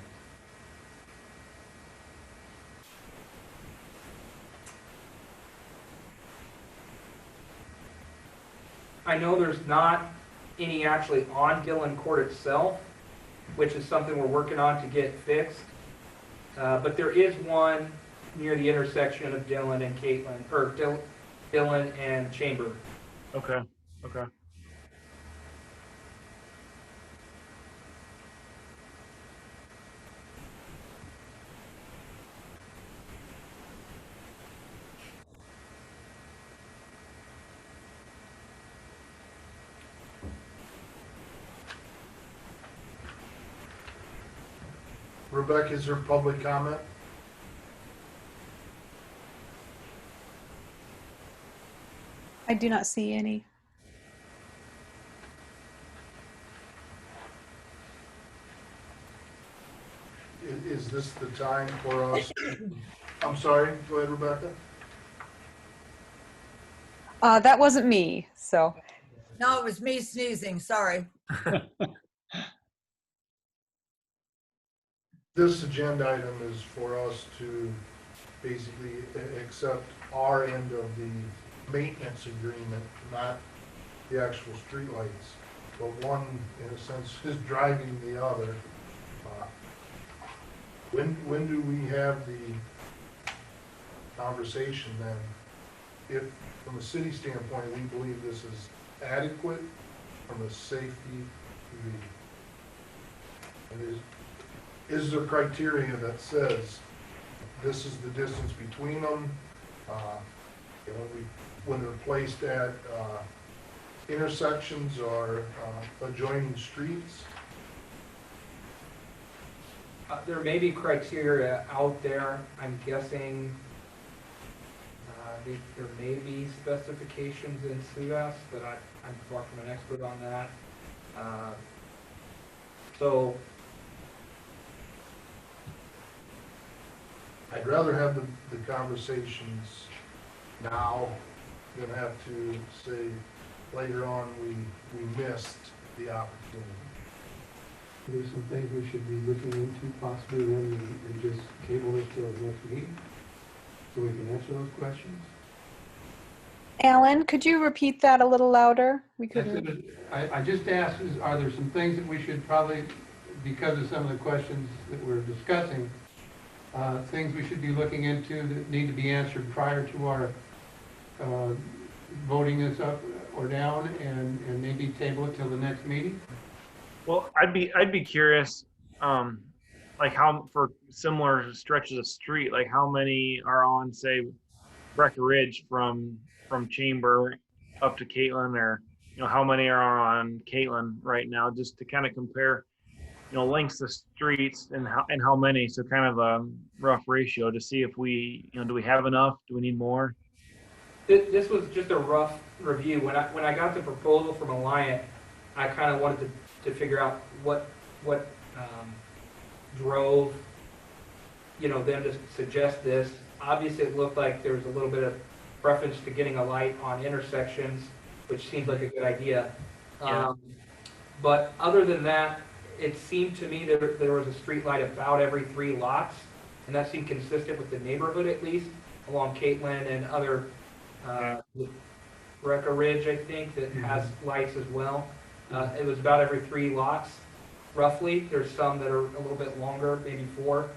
I know there's not any actually on Dillon Court itself, which is something we're working on to get fixed. But there is one near the intersection of Dillon and Caitlin, or Dillon and Chamber. Okay. Okay. Rebecca, is there public comment? I do not see any. Is this the time for us? I'm sorry, go ahead, Rebecca. That wasn't me, so. No, it was me sneezing, sorry. This agenda item is for us to basically accept our end of the maintenance agreement, not the actual streetlights. But one, in a sense, is driving the other. When do we have the conversation then? If, from a city standpoint, we believe this is adequate from a safety view, and is there criteria that says this is the distance between them? When they're placed at intersections or adjoining streets? There may be criteria out there. I'm guessing there may be specifications in SUAS, but I'm far from an expert on that. So I'd rather have the conversations now than have to say later on we missed the opportunity. There's some things we should be looking into possibly then and just table it till the next meeting so we can answer those questions. Alan, could you repeat that a little louder? We couldn't. I just asked, are there some things that we should probably, because of some of the questions that we're discussing, things we should be looking into that need to be answered prior to our voting this up or down and maybe table it till the next meeting? Well, I'd be curious. like how for similar stretches of street, like how many are on, say, Breckenridge from Chamber up to Caitlin, or how many are on Caitlin right now, just to kind of compare, lengths of streets and how many. So kind of a rough ratio to see if we, do we have enough? Do we need more? This was just a rough review. When I got the proposal from Alliant, I kind of wanted to figure out what drove, them to suggest this. Obviously, it looked like there was a little bit of preference to getting a light on intersections, which seemed like a good idea. Yeah. But other than that, it seemed to me that there was a street light about every 3 lots, and that seemed consistent with the neighborhood at least, along Caitlin and other, Breckenridge, I think, that has lights as well. It was about every 3 lots, roughly. There's some that are a little bit longer, maybe 4,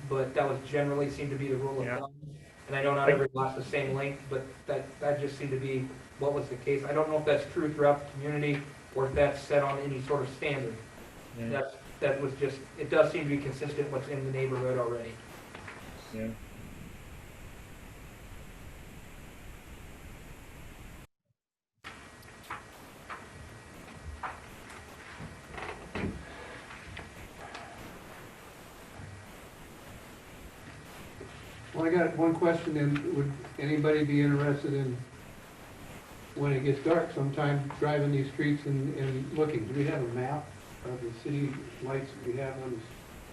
but that was generally seemed to be the rule of thumb. And I know not every lot's the same length, but that just seemed to be what was the case. I don't know if that's true throughout the community or if that's set on any sort of standard. Yeah. That was just, it does seem to be consistent what's in the neighborhood already. Yeah. Well, I got one question, and would anybody be interested in, when it gets dark sometime, driving these streets and looking? Do we have a map of the city lights that we have on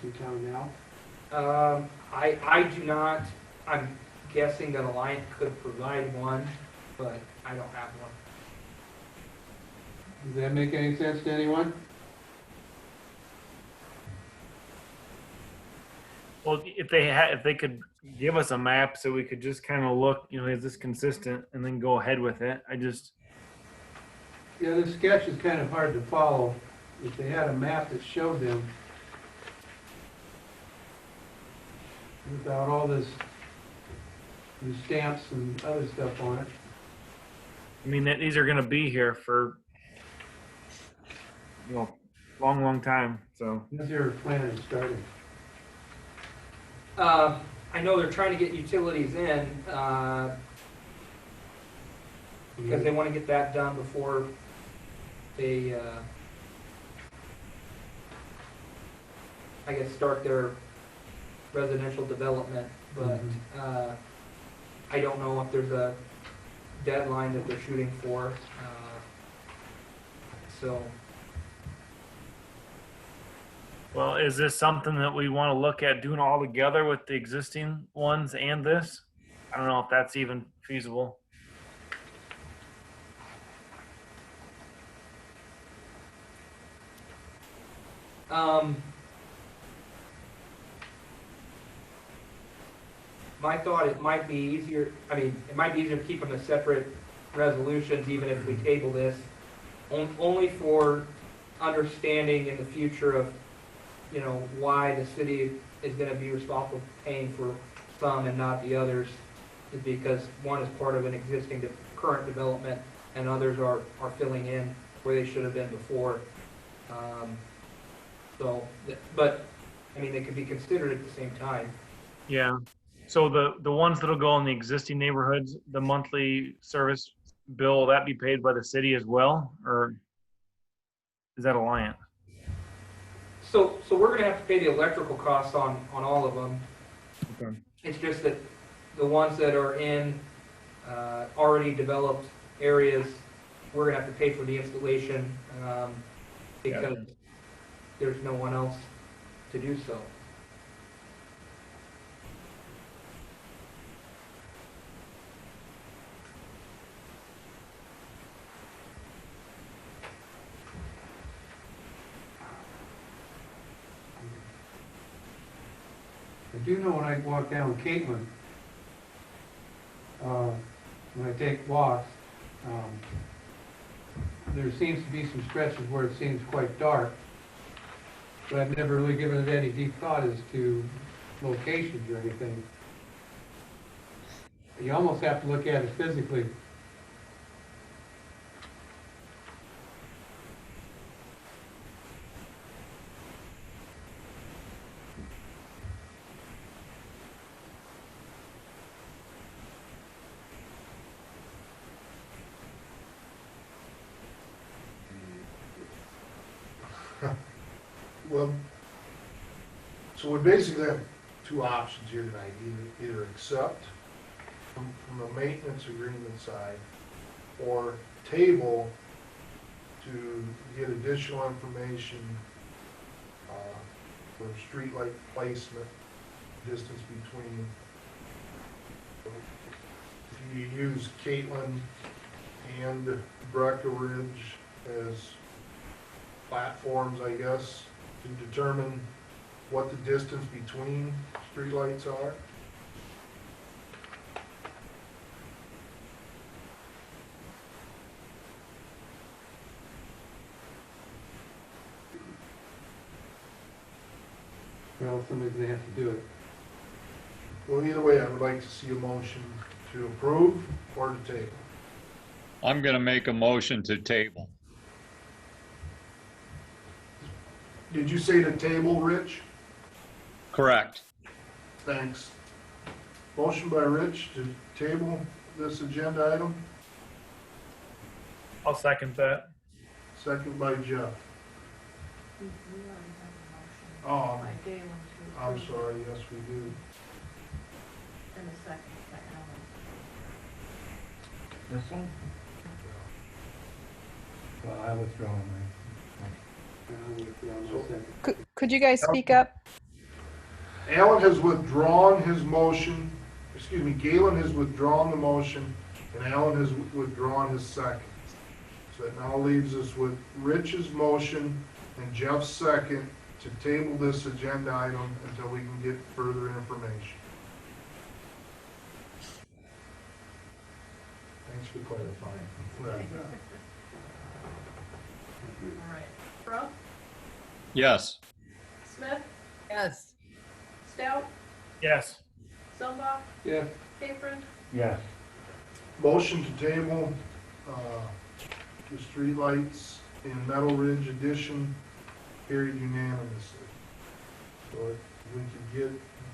in town now? I do not, I'm guessing that Alliant could provide one, but I don't have one. Does that make any sense to anyone? Well, if they could give us a map so we could just kind of look, is this consistent, and then go ahead with it. Yeah, this sketch is kind of hard to follow. If they had a map that showed them without all this new stamps and other stuff on it. I mean, these are going to be here for, long, long time. So. When's their plan on starting? I know they're trying to get utilities in, because they want to get that done before they, I guess, start their residential development, but I don't know if there's a deadline that they're shooting for, so. Well, is this something that we want to look at doing all together with the existing ones and this? I don't know if that's even feasible. My thought, it might be easier, it might be easier to keep them as separate resolutions, even if we table this, only for understanding in the future of, why the city is gonna be responsible for paying for some and not the others, is because one is part of an existing current development, and others are filling in where they should have been before. But, they could be considered at the same time. Yeah. So the ones that'll go in the existing neighborhoods, the monthly service bill, will that be paid by the city as well, or is that Alliant? So we're gonna have to pay the electrical costs on all of them. Okay. It's just that the ones that are in already developed areas, we're gonna have to pay for the installation, because there's no one else to do so. I do know when I walk down Caitlin, when I take walks, there seems to be some stretches where it seems quite dark, but I've never really given it any deep thought as to locations or anything. You almost have to look at it physically. Well, so we basically have two options here tonight. Either accept from the maintenance agreement side, or table to get additional information for streetlight placement, distance between. If you use Caitlin and Breckenridge as platforms, I guess, to determine what the distance between streetlights are. Well, somebody's gonna have to do it. Well, either way, I would like to see a motion to approve or to table. I'm going to make a motion to table. Did you say to table, Rich? Correct. Thanks. Motion by Rich to table this agenda item, I'll second that. second by Jeff. We already have a Oh, motion by Galen to I'm approve. sorry, yes, we do. And a second by Alan. This one? Well, I withdraw my. I'll withdraw my second. Could you guys speak up? Alan has withdrawn his motion, excuse me, Galen has withdrawn the motion, and Alan has withdrawn his second. So that now leaves us with Rich's motion and Jeff's second to table this agenda item until we can get further information. Thanks for clarifying. All right. Ruff, Yes. Smith, Yes. Stout, Yes. Zumba, Yes. Capron, Yes. Motion to table, the streetlights in Meadow Ridge Edition carried unanimously. So if we could get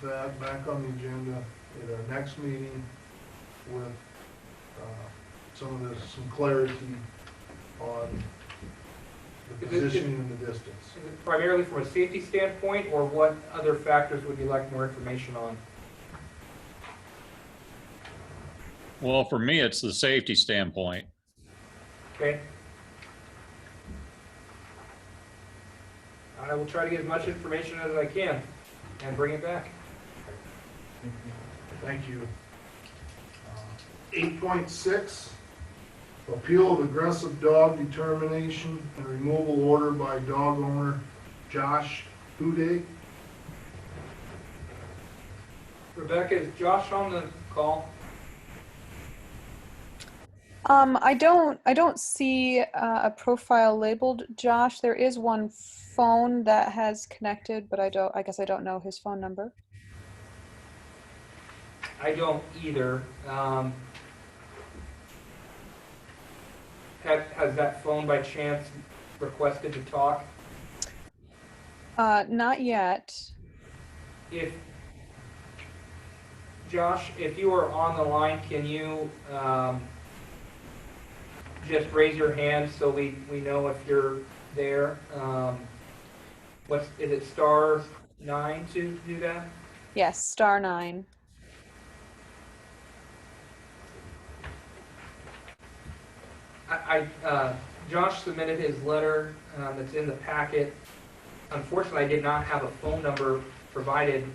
that back on the agenda at our next meeting with, some clarity on the Is it- positioning and the distance. Is it primarily from a safety standpoint, or what other factors would you like more information on? Well, for me, it's the safety standpoint. Okay? I will try to get as much information as I can and bring it back. Thank you. 8.6, appeal of aggressive dog determination and removal order by dog owner Josh Hude. Rebecca, is Josh on the call? I don't see a profile labeled Josh. There is one phone that has connected, but I guess I don't know his phone number. I don't either. Has that phone by chance requested to talk? Not yet. If, Josh, if you are on the line, can you just raise your hand so we know if you're there? Is it *9 to do that? Yes, *9. Josh submitted his letter that's in the packet. Unfortunately, I did not have a phone number provided.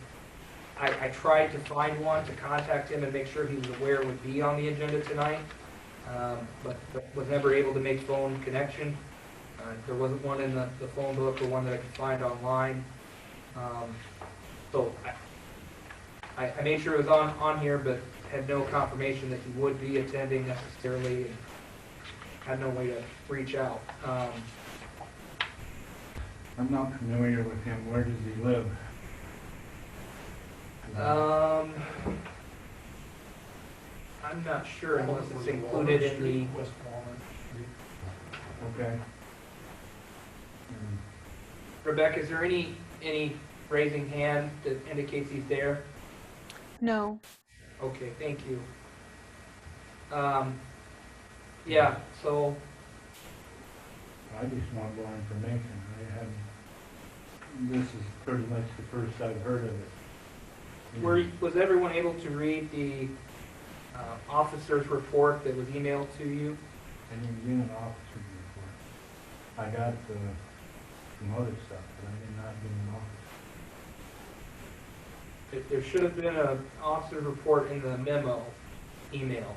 I tried to find one to contact him and make sure he was aware it would be on the agenda tonight, but was never able to make phone connection. There wasn't one in the phone book or one that I could find online. So I made sure it was on here, but had no confirmation that he would be attending necessarily, and had no way to reach out. I'm not familiar with him. Where does he live? I'm not sure unless it's included in the, Okay. Rebecca, is there any raising hand that indicates he's there? No. Okay, thank you. Yeah, so, I just want more information. I This is pretty much the first I've heard of it. Was everyone able to read the officer's report that was emailed to you? I didn't get an officer's report. I got some other stuff, but I did not get an officer. There should have been an officer's report in the memo email.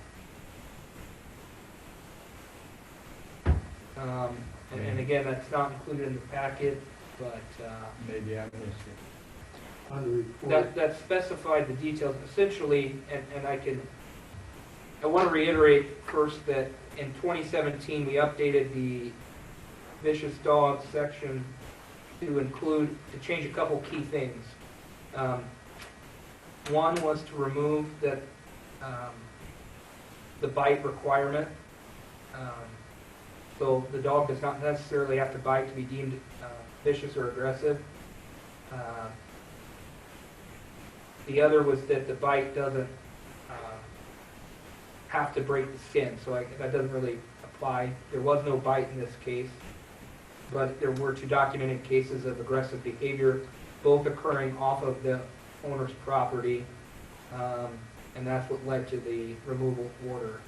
And again, that's not included in the packet, but Maybe I missed it. On the report. that specified the details essentially, and I want to reiterate first that in 2017 we updated the vicious dog section to change a couple key things. One was to remove the bite requirement. So the dog does not necessarily have to bite to be deemed vicious or aggressive. The other was that the bite doesn't have to break the skin, so that doesn't really apply. There was no bite in this case, but there were 2 documented cases of aggressive behavior, both occurring off of the owner's property, and that's what led to the removal order.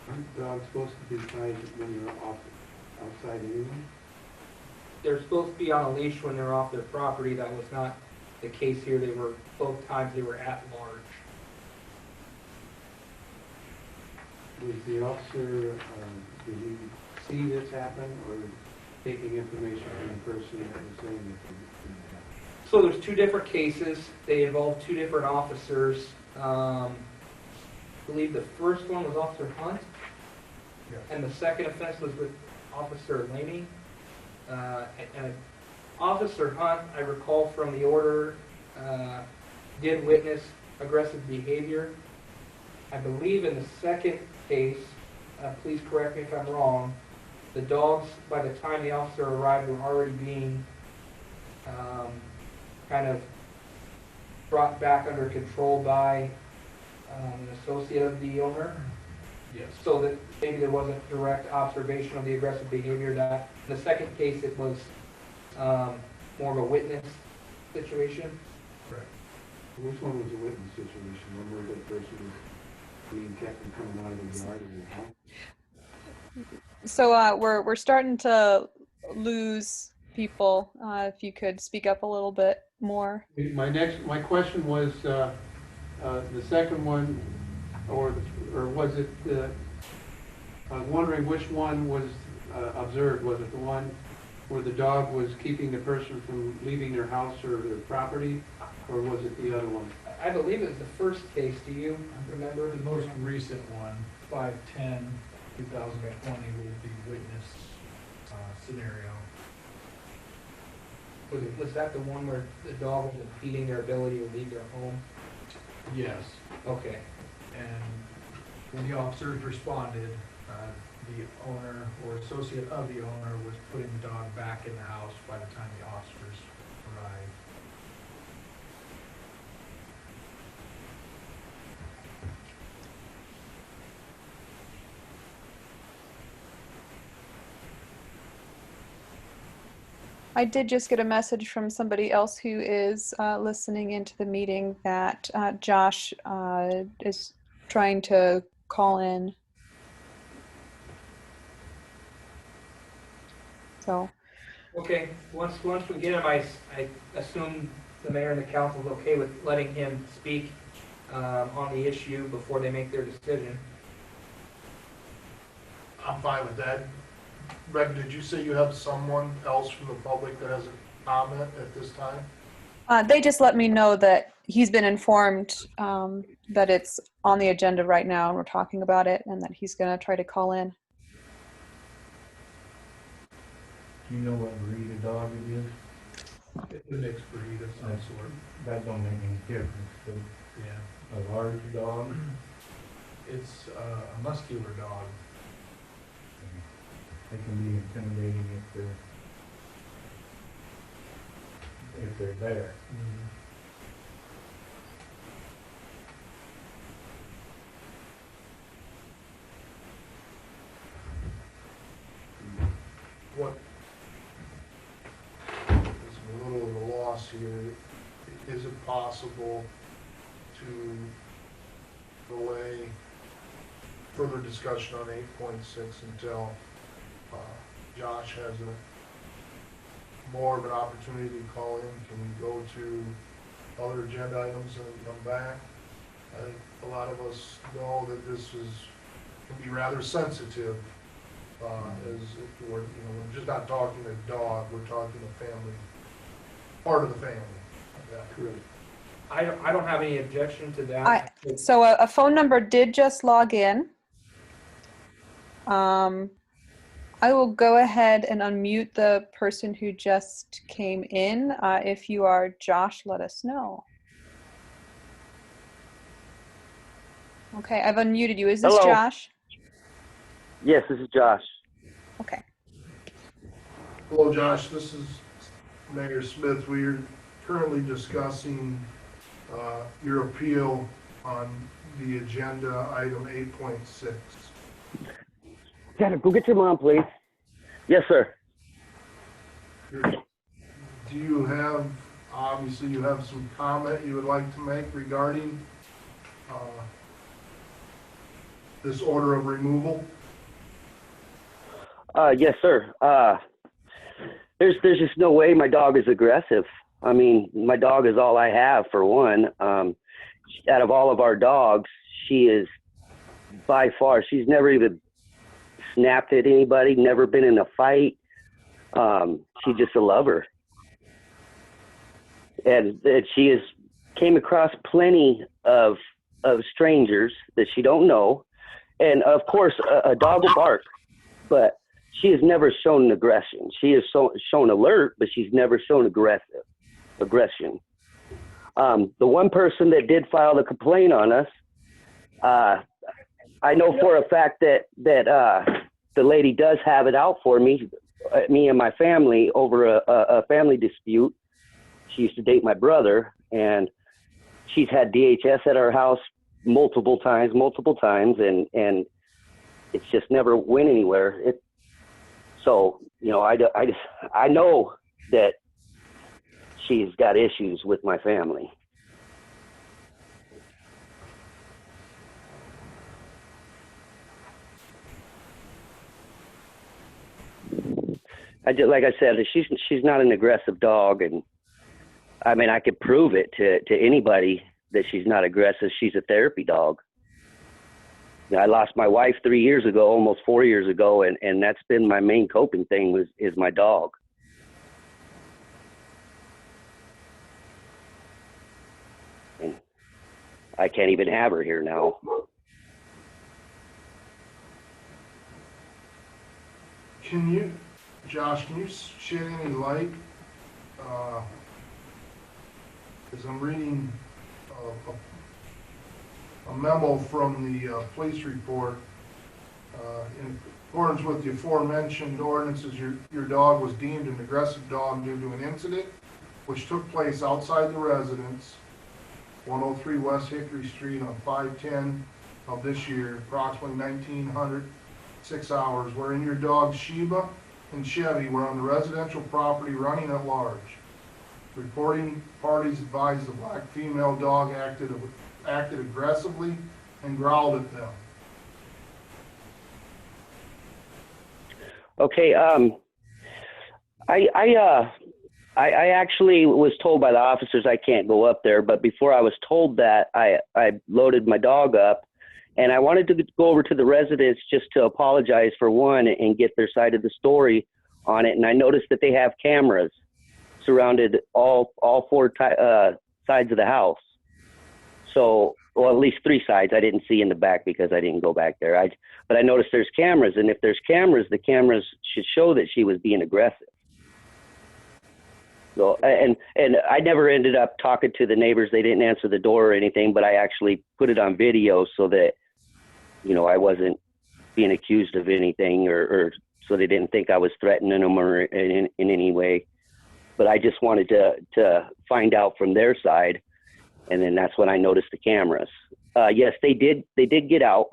Aren't dogs supposed to be tied when they're outside anyway? They're supposed to be on a leash when they're off their property. That was not the case here. Both times they were at large. Was the officer, did he see this happen, or taking information from the person that was saying that it didn't happen? So there's 2 different cases. They involved 2 different officers. I believe the first one was Officer Hunt, and the second offense was with Officer Laney. And Officer Hunt, I recall from the order, did witness aggressive behavior. I believe in the second case, please correct me if I'm wrong, the dogs, by the time the officer arrived, were already being kind of brought back under control by an associate of the owner. Yes. So that maybe there wasn't direct observation of the aggressive behavior. That in the second case, it was more of a witness situation. Correct. Which one was a witness situation? One where that person was being kept from coming out of the yard of the house? So we're starting to lose people. If you could speak up a little bit more. My question was, the second one, or was it, I was wondering which one was observed. Was it the one where the dog was keeping the person from leaving their house or their property, or was it the other one? I believe it was the first case. Do you remember? The most recent one, 5/10/2020, was the witness scenario. Was that the one where the dog was impeding their ability to leave their home? Yes. Okay. And when the officers responded, the owner or associate of the owner was putting the dog back in the house by the time the officers arrived. I did just get a message from somebody else who is listening into the meeting that Josh is trying to call in. So. Okay. Once we get him, I assume the mayor and the council is okay with letting him speak on the issue before they make their decision. I'm fine with that. Greg, did you say you have someone else from the public that has a comment at this time? They just let me know that he's been informed that it's on the agenda right now and we're talking about it, and that he's going to try to call in. Do you know what breed of dog it is? It's a mixed breed of some sort. That don't make any difference, but Yeah. a large dog, It's a muscular dog. they can be intimidating if they're there. is it possible to delay further discussion on 8.6 until Josh has more of an opportunity to call in? Can we go to other agenda items and come back? I think a lot of us know that this can be rather sensitive, as if we're just not talking a dog, we're talking a family, part of the family. Correct. I don't have any objection to that. So a phone number did just log in. I will go ahead and unmute the person who just came in. If you are Josh, let us know. Okay, I've unmuted you. Is this Hello. Josh? Yes, this is Josh. Okay. Hello, Josh. This is Mayor Smith. We're currently discussing your appeal on the agenda item 8.6. Dad, go get your mom, please. Yes, sir. Do you have, obviously you have some comment you would like to make regarding this order of removal? Yes, sir. There's just no way my dog is aggressive. I mean, my dog is all I have, for one. Out of all of our dogs, she is by far, she's never even snapped at anybody, never been in a fight. She's just a lover. And she has came across plenty of strangers that she don't know. And of course, a dog will bark, but she has never shown aggression. She has shown alert, but she's never shown aggression. The one person that did file the complaint on us, I know for a fact that the lady does have it out for me and my family over a family dispute. She used to date my brother, and she's had DHS at our house multiple times, and it's just never went anywhere. So, I know that she's got issues with my family. Like I said, she's not an aggressive dog, and I mean, I could prove it to anybody that she's not aggressive. She's a therapy dog. I lost my wife 3 years ago, almost 4 years ago, and that's been my main coping thing is my dog. And I can't even have her here now. Josh, can you shed any light? As I'm reading a memo from the police report, in accordance with the aforementioned ordinances, your dog was deemed an aggressive dog due to an incident which took place outside the residence, 103 West Hickory Street on 5/10 of this year, approximately 1900, 6 hours, wherein your dogs Sheba and Chevy were on the residential property running at large. Reporting parties advised the black female dog acted aggressively and growled at them. Okay, I actually was told by the officers I can't go up there, but before I was told that, I loaded my dog up, and I wanted to go over to the residents just to apologize for one and get their side of the story on it. And I noticed that they have cameras surrounded all four sides of the house. So, well, at least three sides. I didn't see in the back because I didn't go back there. But I noticed there's cameras, and if there's cameras, the cameras should show that she was being aggressive. So, and I never ended up talking to the neighbors. They didn't answer the door or anything, but I actually put it on video so that, I wasn't being accused of anything, or so they didn't think I was threatening them or in any way. But I just wanted to find out from their side. And then that's when I noticed the cameras. Yes, they did get out.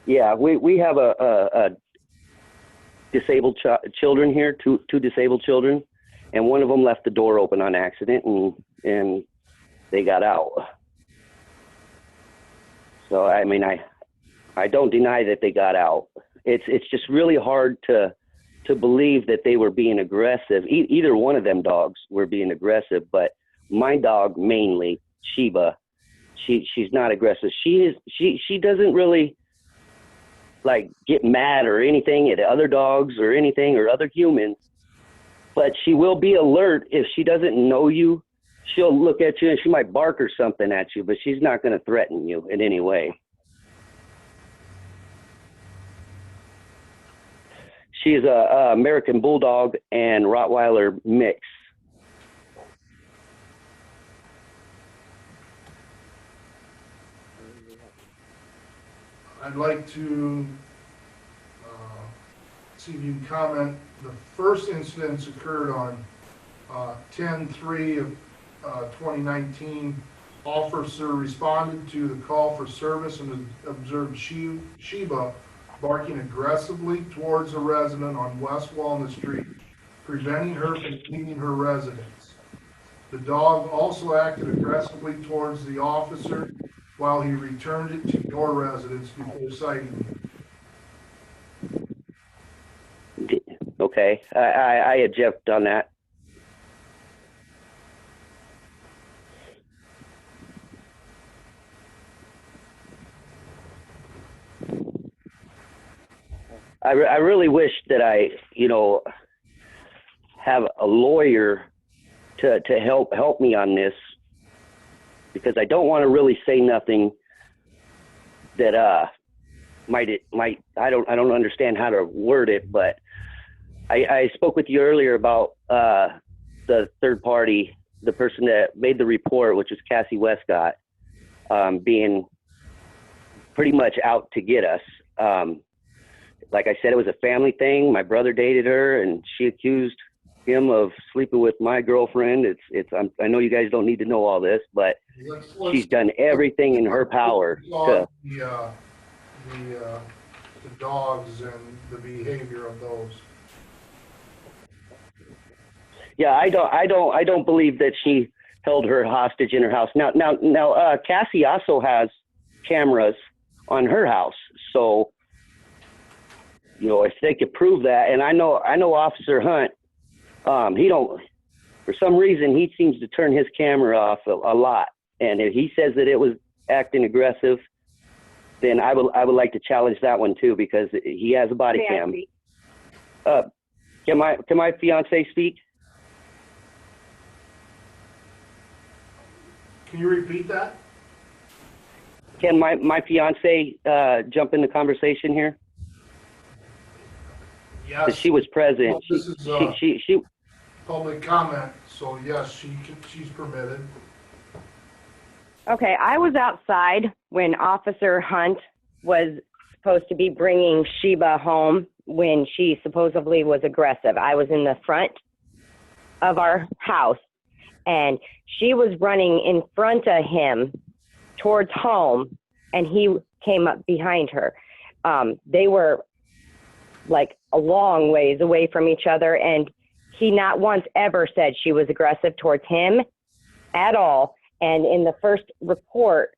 Yeah, we have a disabled children here, two disabled children, and one of them left the door open on accident, and they got out. So I mean, I don't deny that they got out. It's just really hard to believe that they were being aggressive. Either one of them dogs were being aggressive, but my dog mainly, Sheba, she's not aggressive. She doesn't really like get mad or anything at other dogs or anything or other humans, but she will be alert if she doesn't know you. She'll look at you and she might bark or something at you, but she's not going to threaten you in any way. She's a American Bulldog and Rottweiler mix. I'd like to see if you can comment. The first incidents occurred on 10/3 of 2019. Officer responded to the call for service and observed Sheba barking aggressively towards a resident on West Walnut Street, preventing her from leaving her residence. The dog also acted aggressively towards the officer while he returned it to your residence before citing you. Okay, I object on that. I really wish that I, have a lawyer to help me on this, because I don't want to really say nothing that might I don't understand how to word it, but I spoke with you earlier about the third party, the person that made the report, which was Cassie Westcott, being pretty much out to get us. Like I said, it was a family thing. My brother dated her, and she accused him of sleeping with my girlfriend. I know you guys don't need to know all this, but she's done everything in her power to. The dogs and the behavior of those. Yeah, I don't believe that she held her hostage in her house. Now, Cassie also has cameras on her house, so. If they could prove that, and I know Officer Hunt, for some reason, he seems to turn his camera off a lot. And if he says that it was acting aggressive, then I would like to challenge that one too, because he has a body cam. Can my fiance speak? Can you repeat that? Can my fiance jump in the conversation here? Yes. She was present. Well, this is she public comment, so yes, she's permitted. Okay, I was outside when Officer Hunt was supposed to be bringing Sheba home when she supposedly was aggressive. I was in the front of our house, and she was running in front of him towards home, and he came up behind her. They were like a long ways away from each other, and he not once ever said she was aggressive towards him at all. And in the first report,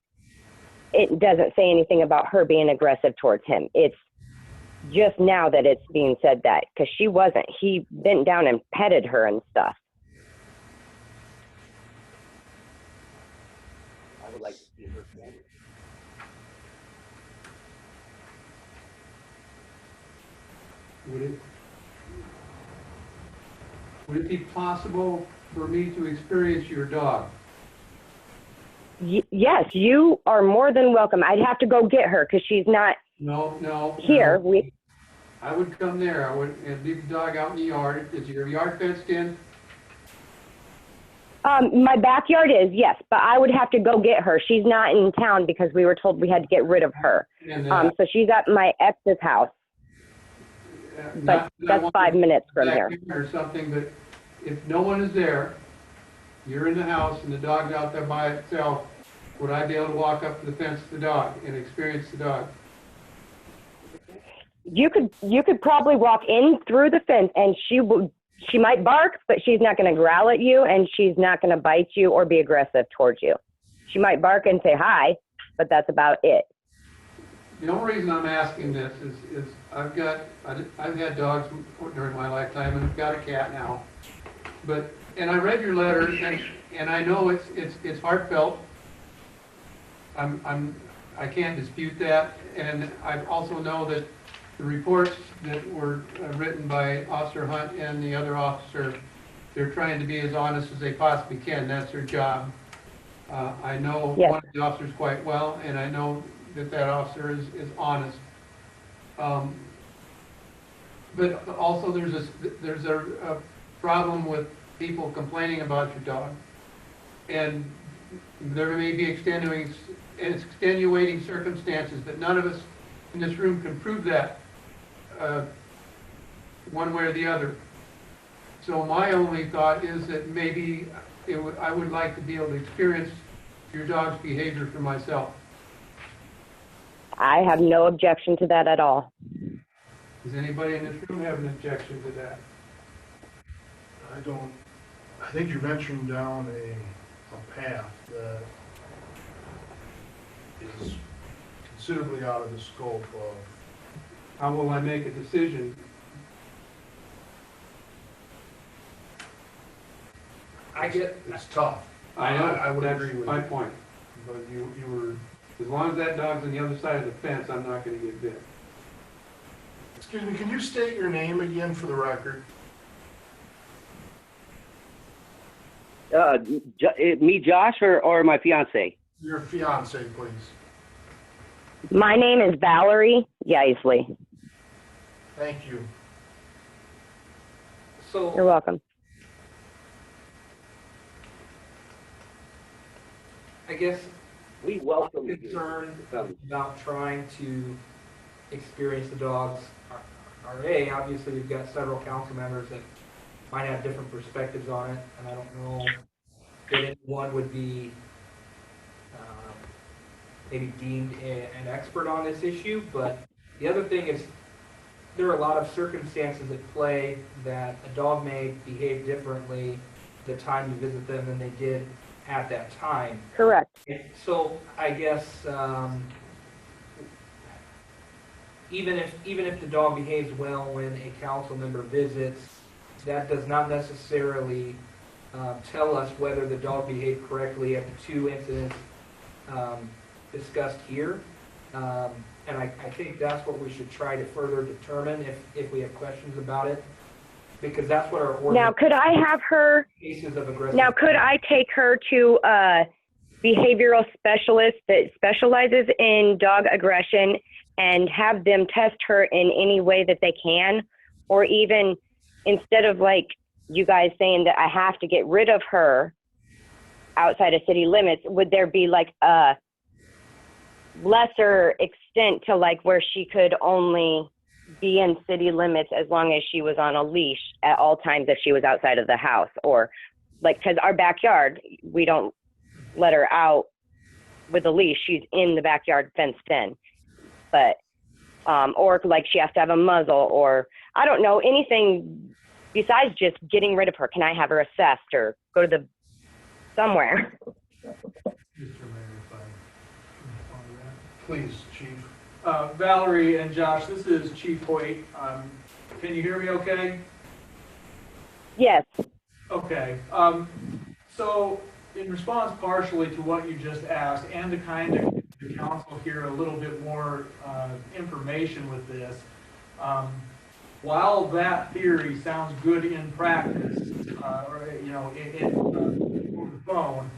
it doesn't say anything about her being aggressive towards him. It's just now that it's being said that, because she wasn't. He bent down and petted her and stuff. I would like to see her camera. Would it be possible for me to experience your dog? Yes, you are more than welcome. I'd have to go get her because she's not here. No. I would come there. I would and leave the dog out in the yard. Is your yard fenced in? My backyard is, yes, but I would have to go get her. She's not in town because we were told we had to get rid of her. And, so she's at my ex's house. But that's 5 minutes from here. Or something, but if no one is there, you're in the house and the dog's out there by itself, would I be able to walk up to the fence to the dog and experience the dog? You could probably walk in through the fence and she would she might bark, but she's not going to growl at you, and she's not going to bite you or be aggressive towards you. She might bark and say hi, but that's about it. The only reason I'm asking this is I've had dogs during my lifetime, and I've got a cat now. And I read your letter, and I know it's heartfelt. I can't dispute that, and I also know that the reports that were written by Officer Hunt and the other officer, they're trying to be as honest as they possibly can. That's their job. I know Yes. one of the officers quite well, and I know that officer is honest. But also there's a problem with people complaining about your dog. And there may be extenuating circumstances, but none of us in this room can prove that one way or the other. So my only thought is that maybe I would like to be able to experience your dog's behavior for myself. I have no objection to that at all. Does anybody in this room have an objection to that? I don't, I think you're venturing down a path that is considerably out of the scope of. How will I make a decision? It's tough. I know, I would that's agree with my you. point. But you were, as long as that dog's on the other side of the fence, I'm not gonna get bit. Excuse me, can you state your name again for the record? Me, Josh, or my fiance? Your fiance, please. My name is Valerie Yaisley. Thank you. So You're welcome. I guess We welcome I'm concerned about trying to experience the dogs. Obviously, we've got several council members that might have different perspectives on it, and I don't know that anyone would be maybe deemed an expert on this issue. But the other thing is, there are a lot of circumstances at play that a dog may behave differently the time you visit them than they did at that time. Correct. So I guess even if the dog behaves well when a council member visits, that does not necessarily tell us whether the dog behaved correctly at the two incidents discussed here. And I think that's what we should try to further determine if we have questions about it, because that's what our ordinance. Now, could I have her? Cases of aggressive. Now, could I take her to a behavioral specialist that specializes in dog aggression and have them test her in any way that they can? Or even instead of like you guys saying that I have to get rid of her outside of city limits, would there be like a lesser extent to like where she could only be in city limits as long as she was on a leash at all times if she was outside of the house? Or like, because our backyard, we don't let her out with a leash. She's in the backyard fenced in. But or like she has to have a muzzle, or I don't know, anything besides just getting rid of her. Can I have her assessed or go to the somewhere? Please, Chief. Valerie and Josh, this is Chief Hoyt. Can you hear me okay? Yes. Okay. So in response partially to what you just asked and to kind of give the council here a little bit more information with this, while that theory sounds good in practice, or you know, over the phone,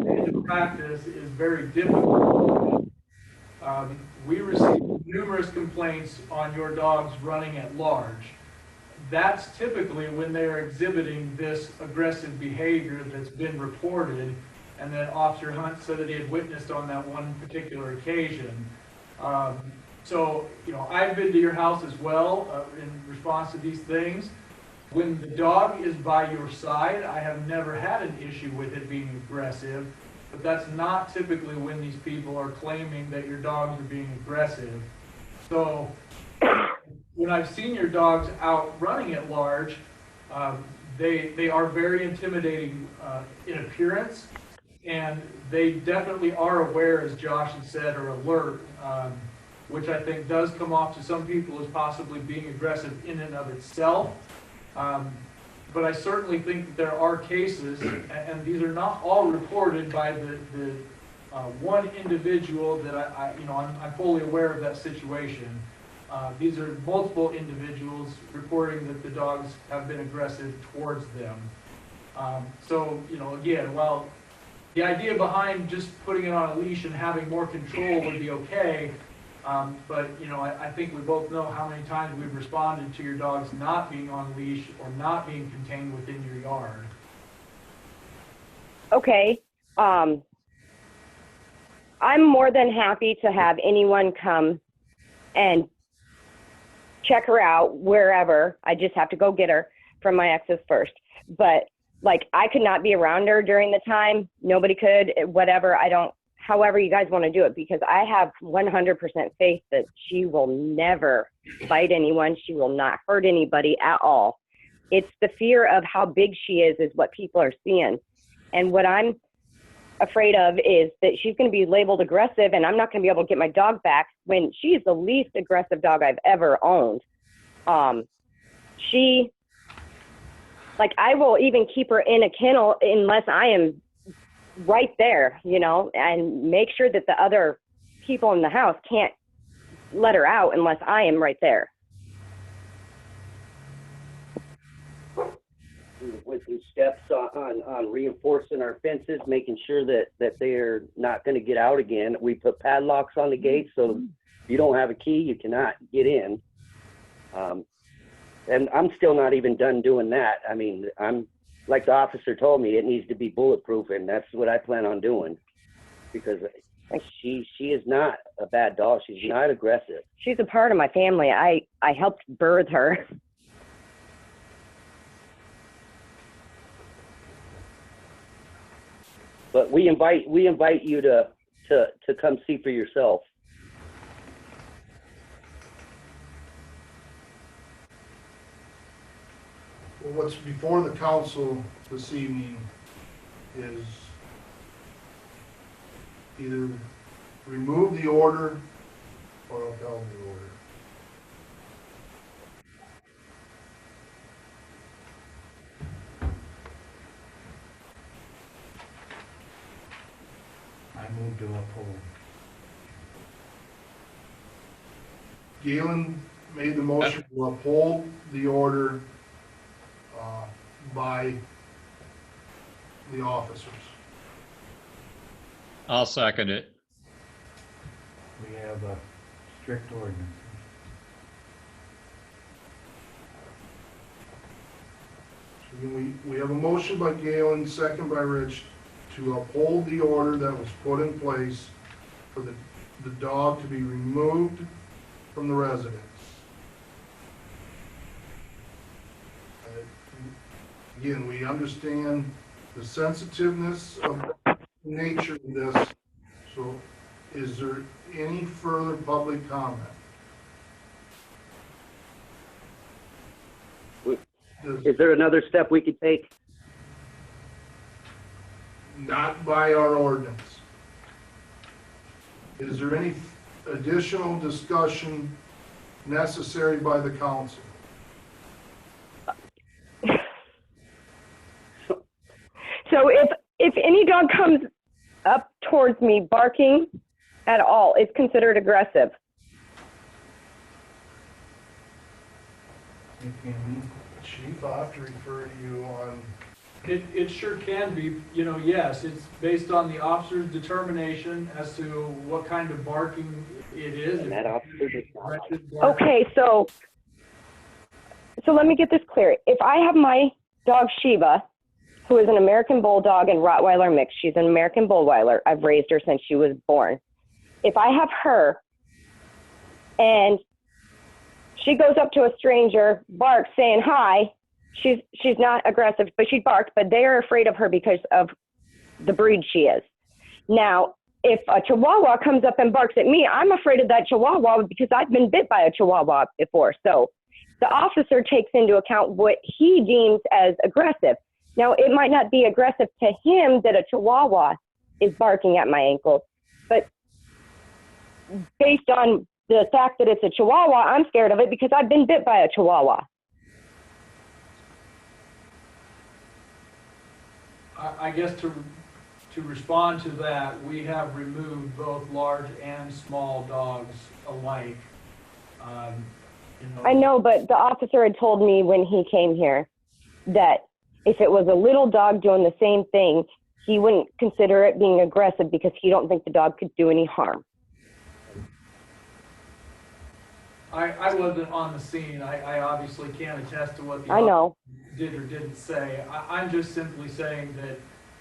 in practice is very difficult. We received numerous complaints on your dogs running at large. That's typically when they're exhibiting this aggressive behavior that's been reported, and that Officer Hunt said that he had witnessed on that one particular occasion. So, you know, I've been to your house as well in response to these things. When the dog is by your side, I have never had an issue with it being aggressive, but that's not typically when these people are claiming that your dogs are being aggressive. So when I've seen your dogs out running at large, They are very intimidating in appearance, and they definitely are aware, as Josh had said, or alert, which I think does come off to some people as possibly being aggressive in and of itself. But I certainly think that there are cases, and these are not all reported by the one individual that I'm fully aware of that situation. These are multiple individuals reporting that the dogs have been aggressive towards them. So, again, while the idea behind just putting it on a leash and having more control would be okay, but, I think we both know how many times we've responded to your dogs not being on a leash or not being contained within your yard. Okay. I'm more than happy to have anyone come and check her out wherever. I just have to go get her from my ex's first. But I could not be around her during the time. Nobody could, whatever. However you guys want to do it, because I have 100% faith that she will never bite anyone. She will not hurt anybody at all. It's the fear of how big she is what people are seeing. And what I'm afraid of is that she's going to be labeled aggressive, and I'm not going to be able to get my dog back when she's the least aggressive dog I've ever owned. I will even keep her in a kennel unless I am right there, and make sure that the other people in the house can't let her out unless I am right there. With some steps on reinforcing our fences, making sure that they're not going to get out again. We put padlocks on the gates, so if you don't have a key, you cannot get in. And I'm still not even done doing that. I mean, I'm like the officer told me, it needs to be bulletproof, and that's what I plan on doing, because she is not a bad dog. She's not aggressive. She's a part of my family. I helped birth her. But we invite you to come see for yourself. Well, what's before the council this evening is either remove the order or upheld the order. I move to uphold. Galen made the motion to uphold the order by the officers. I'll second it. We have a strict ordinance. So we have a motion by Galen, second by Rich, to uphold the order that was put in place for the dog to be removed from the residence. Again, we understand the sensitiveness of the nature of this, so is there any further public comment? Is there another step we could take? Not by our ordinance. Is there any additional discussion necessary by the council? So if any dog comes up towards me barking at all, it's considered aggressive. Chief, I'll have to refer to you on. It sure can be, yes, it's based on the officer's determination as to what kind of barking it is. And that officer does not. Okay, so let me get this clear. If I have my dog Sheba, who is an American Bulldog and Rottweiler mix, she's an American Bullweiler. I've raised her since she was born. If I have her and she goes up to a stranger, barks, saying hi, she's not aggressive, but she barks, but they are afraid of her because of the breed she is. Now, if a Chihuahua comes up and barks at me, I'm afraid of that Chihuahua because I've been bit by a Chihuahua before. So the officer takes into account what he deems as aggressive. Now, it might not be aggressive to him that a Chihuahua is barking at my ankles, but based on the fact that it's a Chihuahua, I'm scared of it because I've been bit by a Chihuahua. I guess to respond to that, we have removed both large and small dogs alike. I know, but the officer had told me when he came here that if it was a little dog doing the same thing, he wouldn't consider it being aggressive because he don't think the dog could do any harm. I wasn't on the scene. I obviously can't attest to what the I know. officer did or didn't say. I'm just simply saying that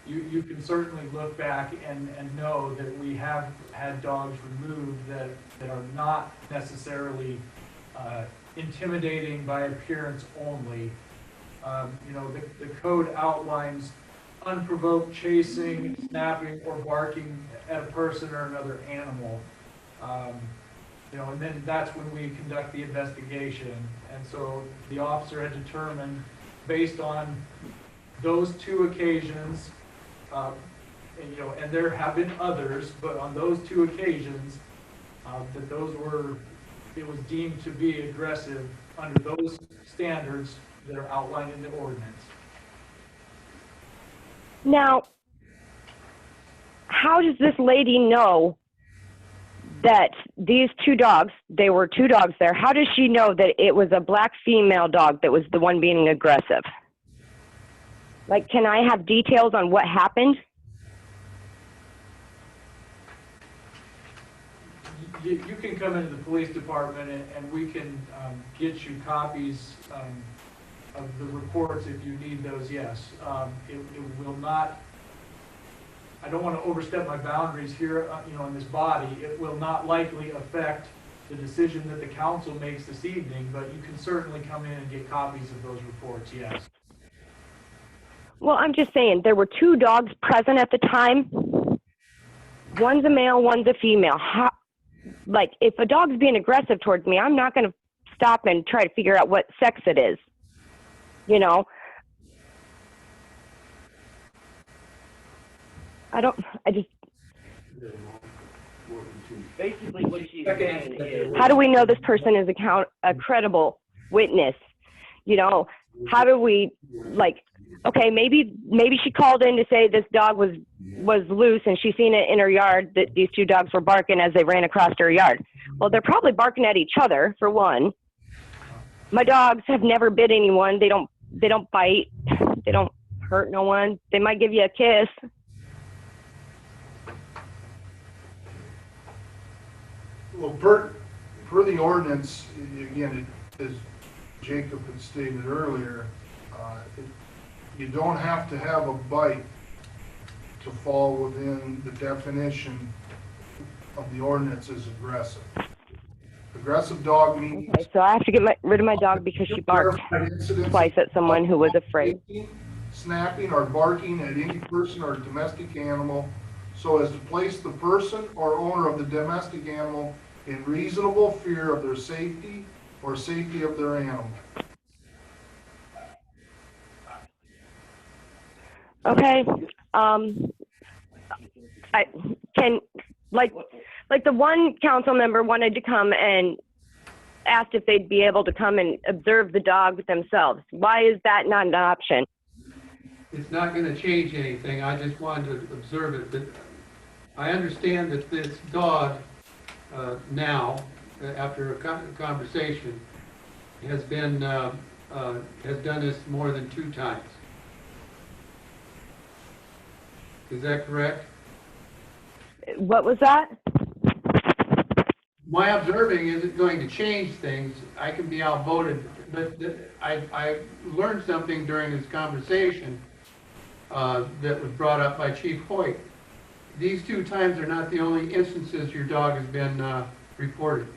you can certainly look back and know that we have had dogs removed that are not necessarily intimidating by appearance only. The code outlines unprovoked chasing, snapping, or barking at a person or another animal. And then that's when we conduct the investigation. And so the officer had determined, based on those two occasions, and there have been others, but on those two occasions, that it was deemed to be aggressive under those standards that are outlined in the ordinance. Now, how does this lady know that these two dogs, there were two dogs there, how does she know that it was a black female dog that was the one being aggressive? Like, can I have details on what happened? You can come into the police department and we can get you copies of the reports if you need those, yes. It will not, I don't want to overstep my boundaries here, in this body. It will not likely affect the decision that the council makes this evening, but you can certainly come in and get copies of those reports, yes. Well, I'm just saying, there were two dogs present at the time. One's a male, one's a female. If a dog's being aggressive towards me, I'm not going to stop and try to figure out what sex it is. Basically, what she's saying is, how do we know this person is a credible witness? How do we, okay, maybe she called in to say this dog was loose and she seen it in her yard that these two dogs were barking as they ran across her yard. Well, they're probably barking at each other, for one. My dogs have never bit anyone. They don't bite. They don't hurt no one. They might give you a kiss. Well, per the ordinance, again, as Jacob had stated earlier, you don't have to have a bite to fall within the definition of the ordinance as aggressive. Aggressive dog means... Okay, so I have to get rid of my dog because she barked twice at someone who was afraid. Snapping or barking at any person or domestic animal so as to place the person or owner of the domestic animal in reasonable fear of their safety or safety of their animal. Okay. I can, like the one council member wanted to come and asked if they'd be able to come and observe the dog themselves. Why is that not an option? It's not going to change anything. I just wanted to observe it. But I understand that this dog now, after a conversation, has done this more than 2 times. Is that correct? What was that? My observing isn't going to change things. I can be outvoted, but I learned something during this conversation that was brought up by Chief Hoyt. These 2 times are not the only instances your dog has been reported.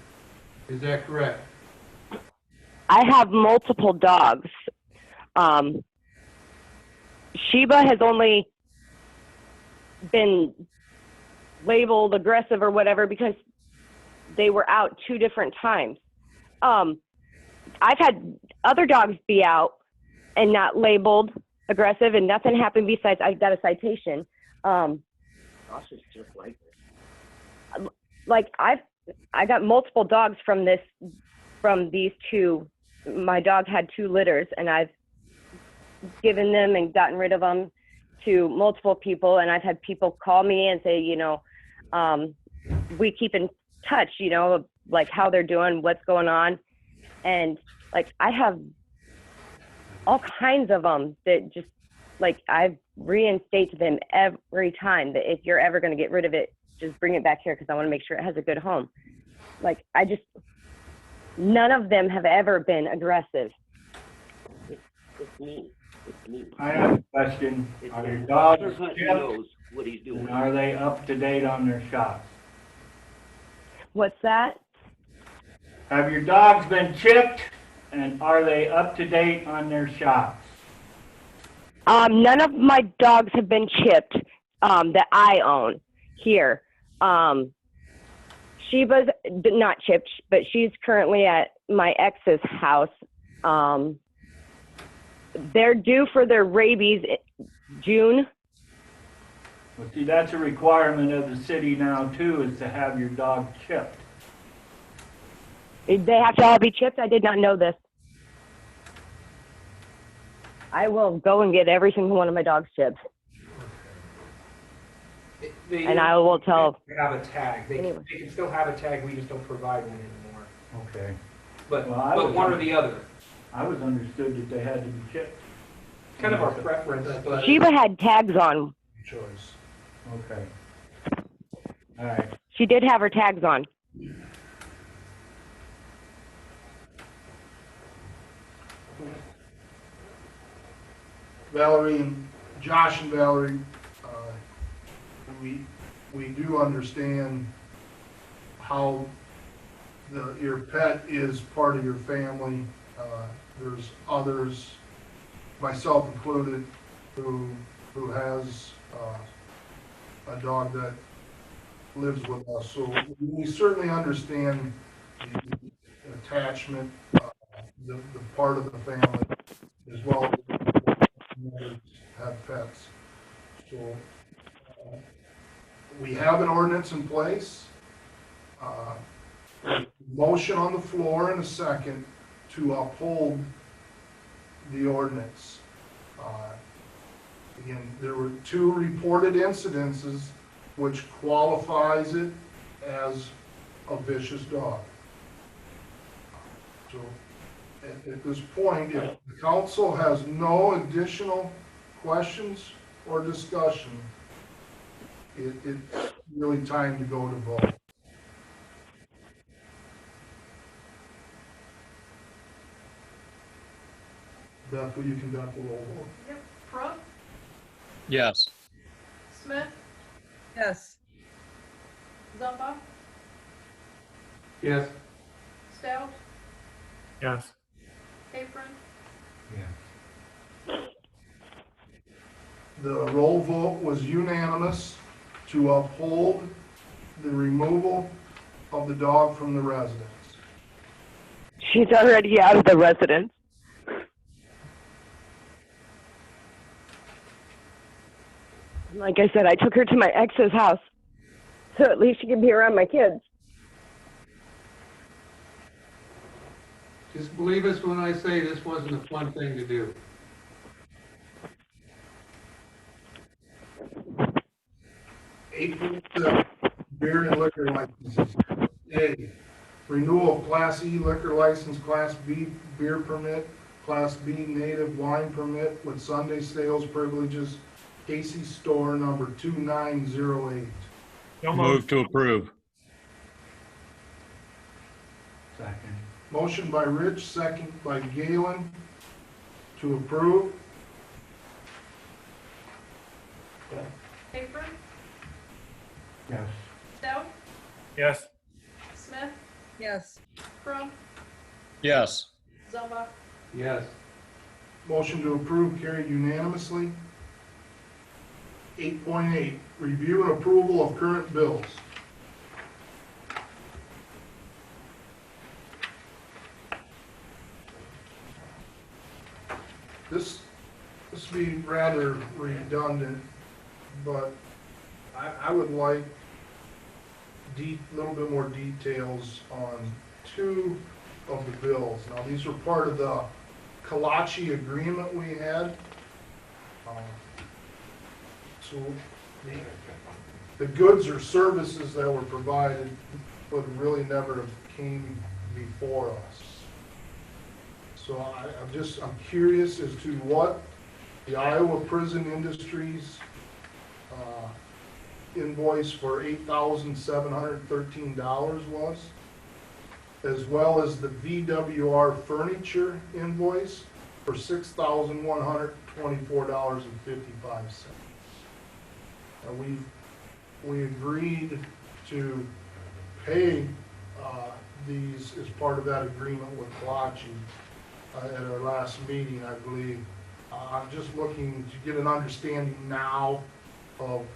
Is that correct? I have multiple dogs. Sheba has only been labeled aggressive or whatever because they were out 2 different times. I've had other dogs be out and not labeled aggressive, and nothing happened besides I got a citation. Gosh, it's just like this. Like I got multiple dogs from these two. My dog had 2 litters, and I've given them and gotten rid of them to multiple people, and I've had people call me and say, we keep in touch, like how they're doing, what's going on. And like, I have all kinds of them that just like, I reinstate to them every time that if you're ever going to get rid of it, just bring it back here, because I want to make sure it has a good home. Like, none of them have ever been aggressive. It's me. It's me. I have a question. It's Are me. your dogs Hunter Hunt chipped? knows what he's doing. And are they up to date on their shots? What's that? Have your dogs been chipped? And are they up to date on their shots? None of my dogs have been chipped that I own here. Sheba's not chipped, but she's currently at my ex's house. They're due for their rabies June. Well, see, that's a requirement of the city now too, is to have your dog chipped. They have to all be chipped? I did not know this. I will go and get every single one of my dogs chipped. And I will tell. They have a tag. They Anyway. can still have a tag. We just don't provide one anymore. Okay. But Well, I but was one or the other. I was understood that they had to be chipped. Kind of our preference, but Sheba had tags on. Choice. Okay. All right. She did have her tags on. Valerie, Josh and Valerie, we do understand how your pet is part of your family. There's others, myself included, who has a dog that lives with us. So we certainly understand the attachment, the part of the family, as well as have pets. So we have an ordinance in place. Motion on the floor in a second to uphold the ordinance. Again, there were 2 reported incidences which qualifies it as a vicious dog. So at this point, if the council has no additional questions or discussion, it's really time to go to vote. Beth, will you conduct the roll call? Yep. Crump, Yes. Smith, Yes. Zumba, Yes. Stout, Yes. Capron, Yeah. The roll vote was unanimous to uphold the removal of the dog from the residence. She's already out of the residence. Like I said, I took her to my ex's house, so at least she can be around my kids. Just believe us when I say this wasn't a fun thing to do. Beer and liquor licenses. A, renewal of Class E liquor license, Class B beer permit, Class B native wine permit with Sunday sales privileges, Casey's Store number 2908. Move to approve. Second. Motion by Rich, second by Galen to approve. Capron, Yes. Stout, Yes. Smith, Yes. Crump, Yes. Zumba, Yes. Motion to approve carried unanimously. 8.8, review and approval of current bills. This will be rather redundant, but I would like a little bit more details on two of the bills. Now, these were part of the Kalachi agreement we had. So the goods or services that were provided would really never have came before us. So I'm curious as to what the Iowa Prison Industries invoice for $8,713 was, as well as the VWR Furniture invoice for $6,124.55. We agreed to pay these as part of that agreement with Kalachi at our last meeting, I believe. I'm just looking to get an understanding now of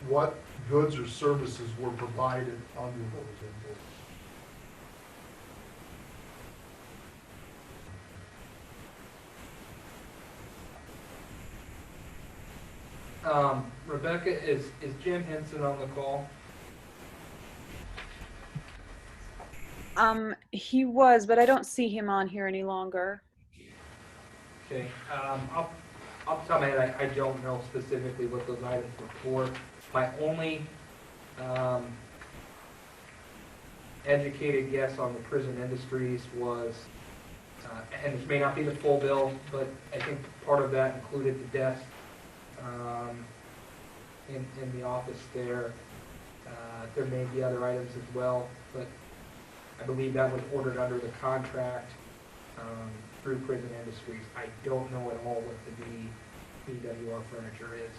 what goods or services were provided under those invoices. Rebecca, is Jim Henson on the call? He was, but I don't see him on here any longer. Okay, off the top of my head, I don't know specifically what those items were for. My only educated guess on the prison industries was, and this may not be the full bill, but I think part of that included the desk in the office there. There may be other items as well, but I believe that was ordered under the contract through Prison Industries. I don't know at all what the VWR Furniture is.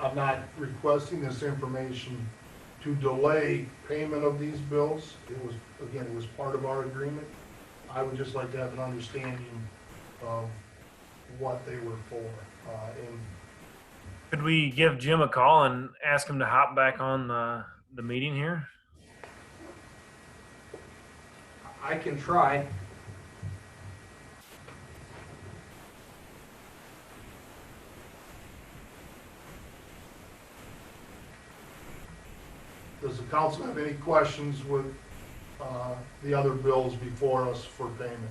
I'm not requesting this information to delay payment of these bills. It was part of our agreement. I would just like to have an understanding of what they were for. Could we give Jim a call and ask him to hop back on the meeting here? I can try. Does the council have any questions with the other bills before us for payment?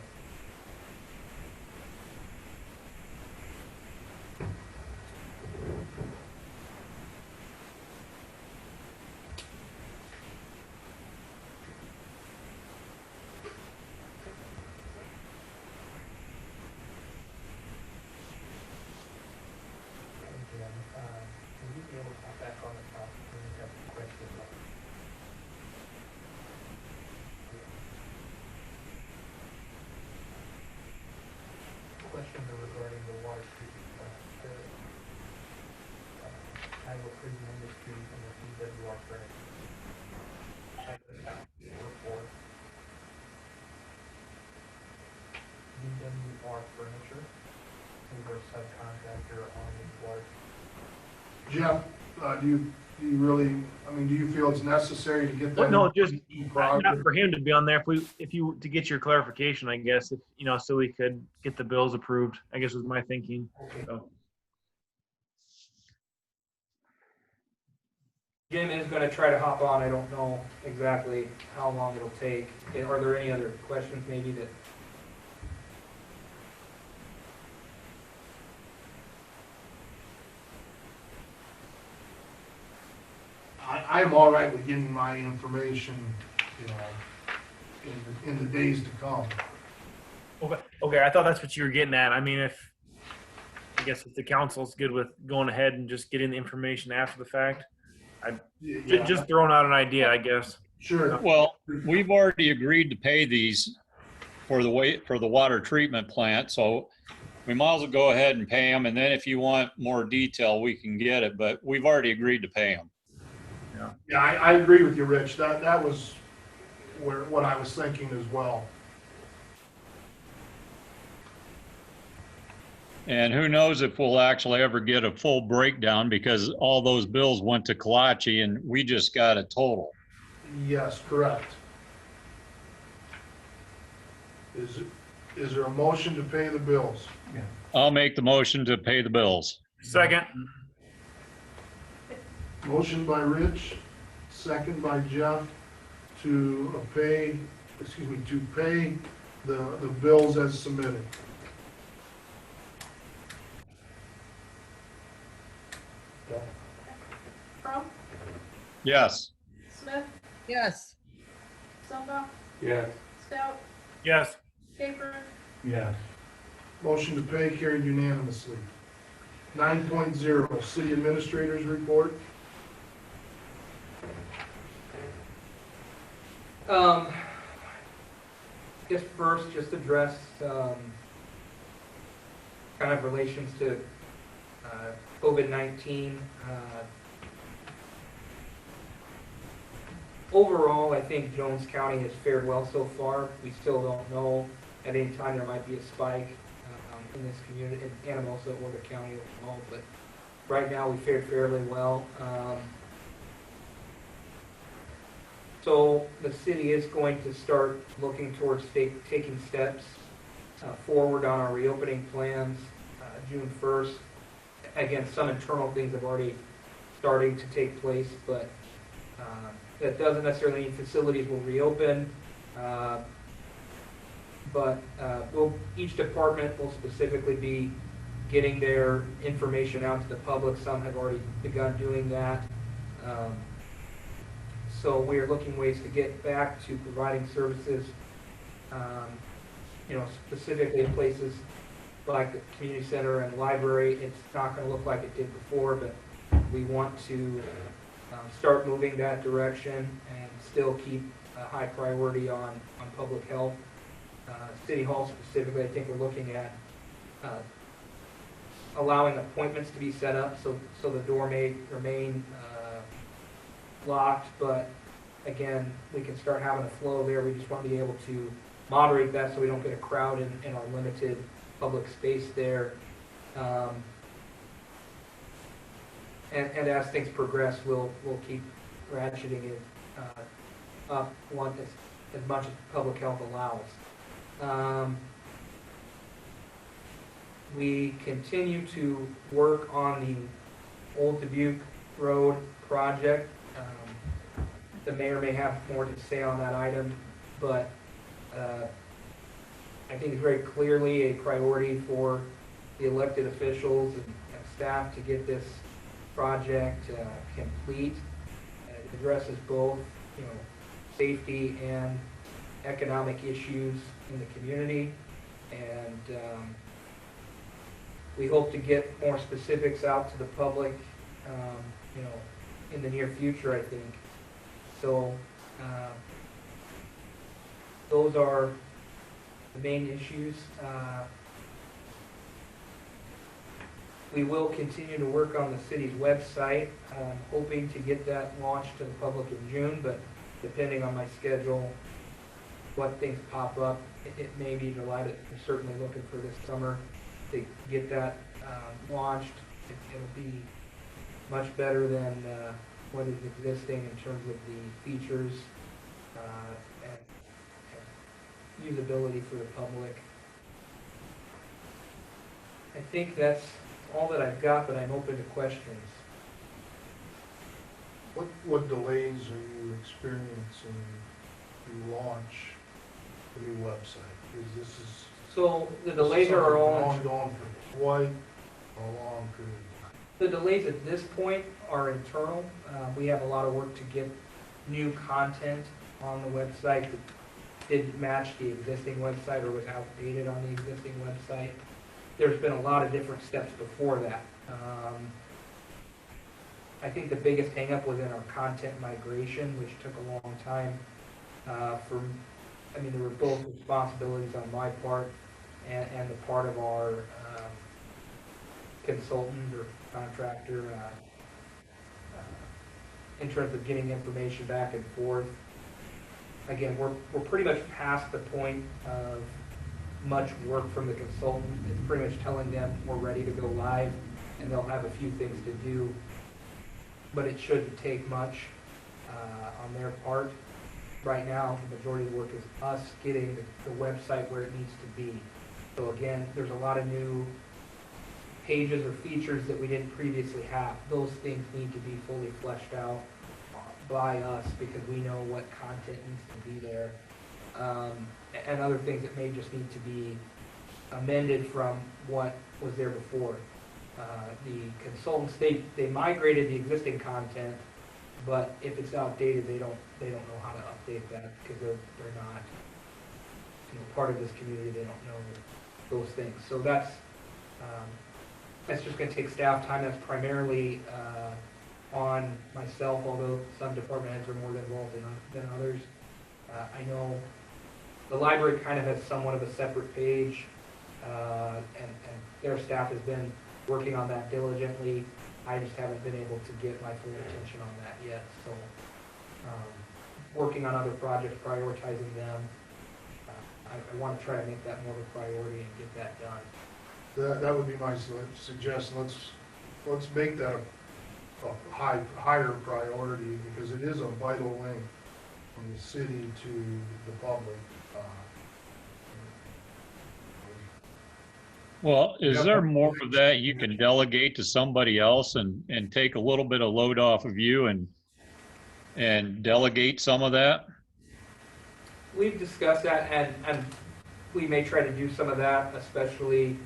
Questions regarding the water treatment plant, Iowa Prison Industries and the VWR Furniture. VWR Furniture, who were a subcontractor on the water. Jeff, do you really, do you feel it's necessary to get that? No, just not for him to be on there. If you to get your clarification, I guess, if so we could get the bills approved. I guess was my thinking. Okay. So. Jim is going to try to hop on. I don't know exactly how long it'll take. Are there any other questions maybe that? I'm all right with getting my information, in the days to come. Okay. I thought that's what you were getting at. I mean, I guess if the council's good with going ahead and just getting the information after the fact, just throwing out an idea, I guess. Sure. Well, we've already agreed to pay these for the water treatment plant, so we might as well go ahead and pay them. And then if you want more detail, we can get it. But we've already agreed to pay them. Yeah, I agree with you, Rich. That was what I was thinking as well. And who knows if we'll actually ever get a full breakdown, because all those bills went to Kalachi and we just got a total. Yes, correct. Is there a motion to pay the bills? I'll make the motion to pay the bills. Second. Motion by Rich, second by Jeff to pay the bills as submitted. Crum, Yes. Smith, Yes. Zumba, Yes. Stout, Yes. Capron, Yes. Motion to pay carried unanimously. 9.0, City Administrator's Report. Just first, just address kind of relations to COVID-19. Overall, I think Jones County has fared well so far. We still don't know. At any time, there might be a spike in this community, in Anamosa or the county overall, but right now we fared fairly well. So the city is going to start looking towards taking steps forward on our reopening plans June 1st. Again, some internal things have already starting to take place, but that doesn't necessarily mean facilities will reopen. But each department will specifically be getting their information out to the public. Some have already begun doing that. So we are looking ways to get back to providing services, specifically in places like the community center and library. It's not going to look like it did before, but we want to start moving that direction and still keep a high priority on public health. City Hall specifically, I think we're looking at allowing appointments to be set up so the door may remain locked, but again, we can start having a flow there. We just want to be able to moderate that so we don't get a crowd in our limited public space there. And as things progress, we'll keep ratcheting it up as much as public health allows. We continue to work on the Old Dubuque Road project. The mayor may have more to say on that item, but I think it's very clearly a priority for the elected officials and staff to get this project complete. It addresses both, safety and economic issues in the community, and we hope to get more specifics out to the public, in the near future, I think. So those are the main issues. We will continue to work on the city's website, hoping to get that launched to the public in June, but depending on my schedule, what things pop up, it may be July. We're certainly looking for this summer to get that launched. It'll be much better than what is existing in terms of the features and usability for the public. I think that's all that I've got, but I'm open to questions. What delays are you experiencing to launch the new website? Because this is So the delays are all ongoing for quite a long period of time. The delays at this point are internal. We have a lot of work to get new content on the website that didn't match the existing website or was outdated on the existing website. There's been a lot of different steps before that. I think the biggest hang-up was in our content migration, which took a long time. There were both responsibilities on my part and the part of our consultant or contractor in terms of getting information back and forth. Again, we're pretty much past the point of much work from the consultant. It's pretty much telling them we're ready to go live, and they'll have a few things to do, but it shouldn't take much. on their part. Right now, the majority of the work is us getting the website where it needs to be. So again, there's a lot of new pages or features that we didn't previously have. Those things need to be fully fleshed out by us because we know what content needs to be there. And other things that may just need to be amended from what was there before. The consultants, they migrated the existing content, but if it's outdated, they don't know how to update that because they're not, you know, part of this community. They don't know those things. So that's just going to take staff time. That's primarily on myself, although some department heads are more involved than others. I know the library kind of has somewhat of a separate page, and their staff has been working on that diligently. I just haven't been able to get my full attention on that yet. So working on other projects, prioritizing them. I want to try to make that more of a priority and get that done. That would be my suggestion. Let's make that a higher priority because it is a vital link from the city to the public. Well, is there more of that you can delegate to somebody else and take a little bit of load off of you and delegate some of that? We've discussed that, and we may try to do some of that, especially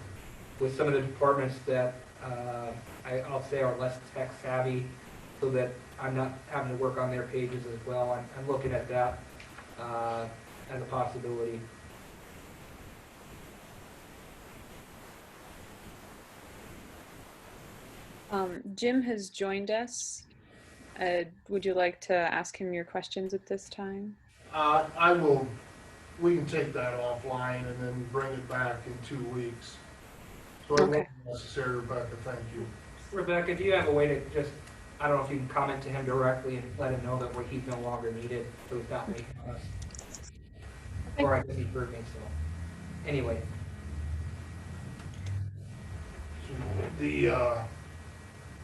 with some of the departments that I'll say are less tech savvy, so that I'm not having to work on their pages as well. I'm looking at that as a possibility. Jim has joined us. Would you like to ask him your questions at this time? I will. We can take that offline and then bring it back in 2 weeks. So it won't be necessary, Rebecca. Thank you. Rebecca, do you have a way to just, I don't know if you can comment to him directly and let him know that he's no longer needed, so he's not waiting on us? Okay. Or I guess he heard me, so. Anyway. So the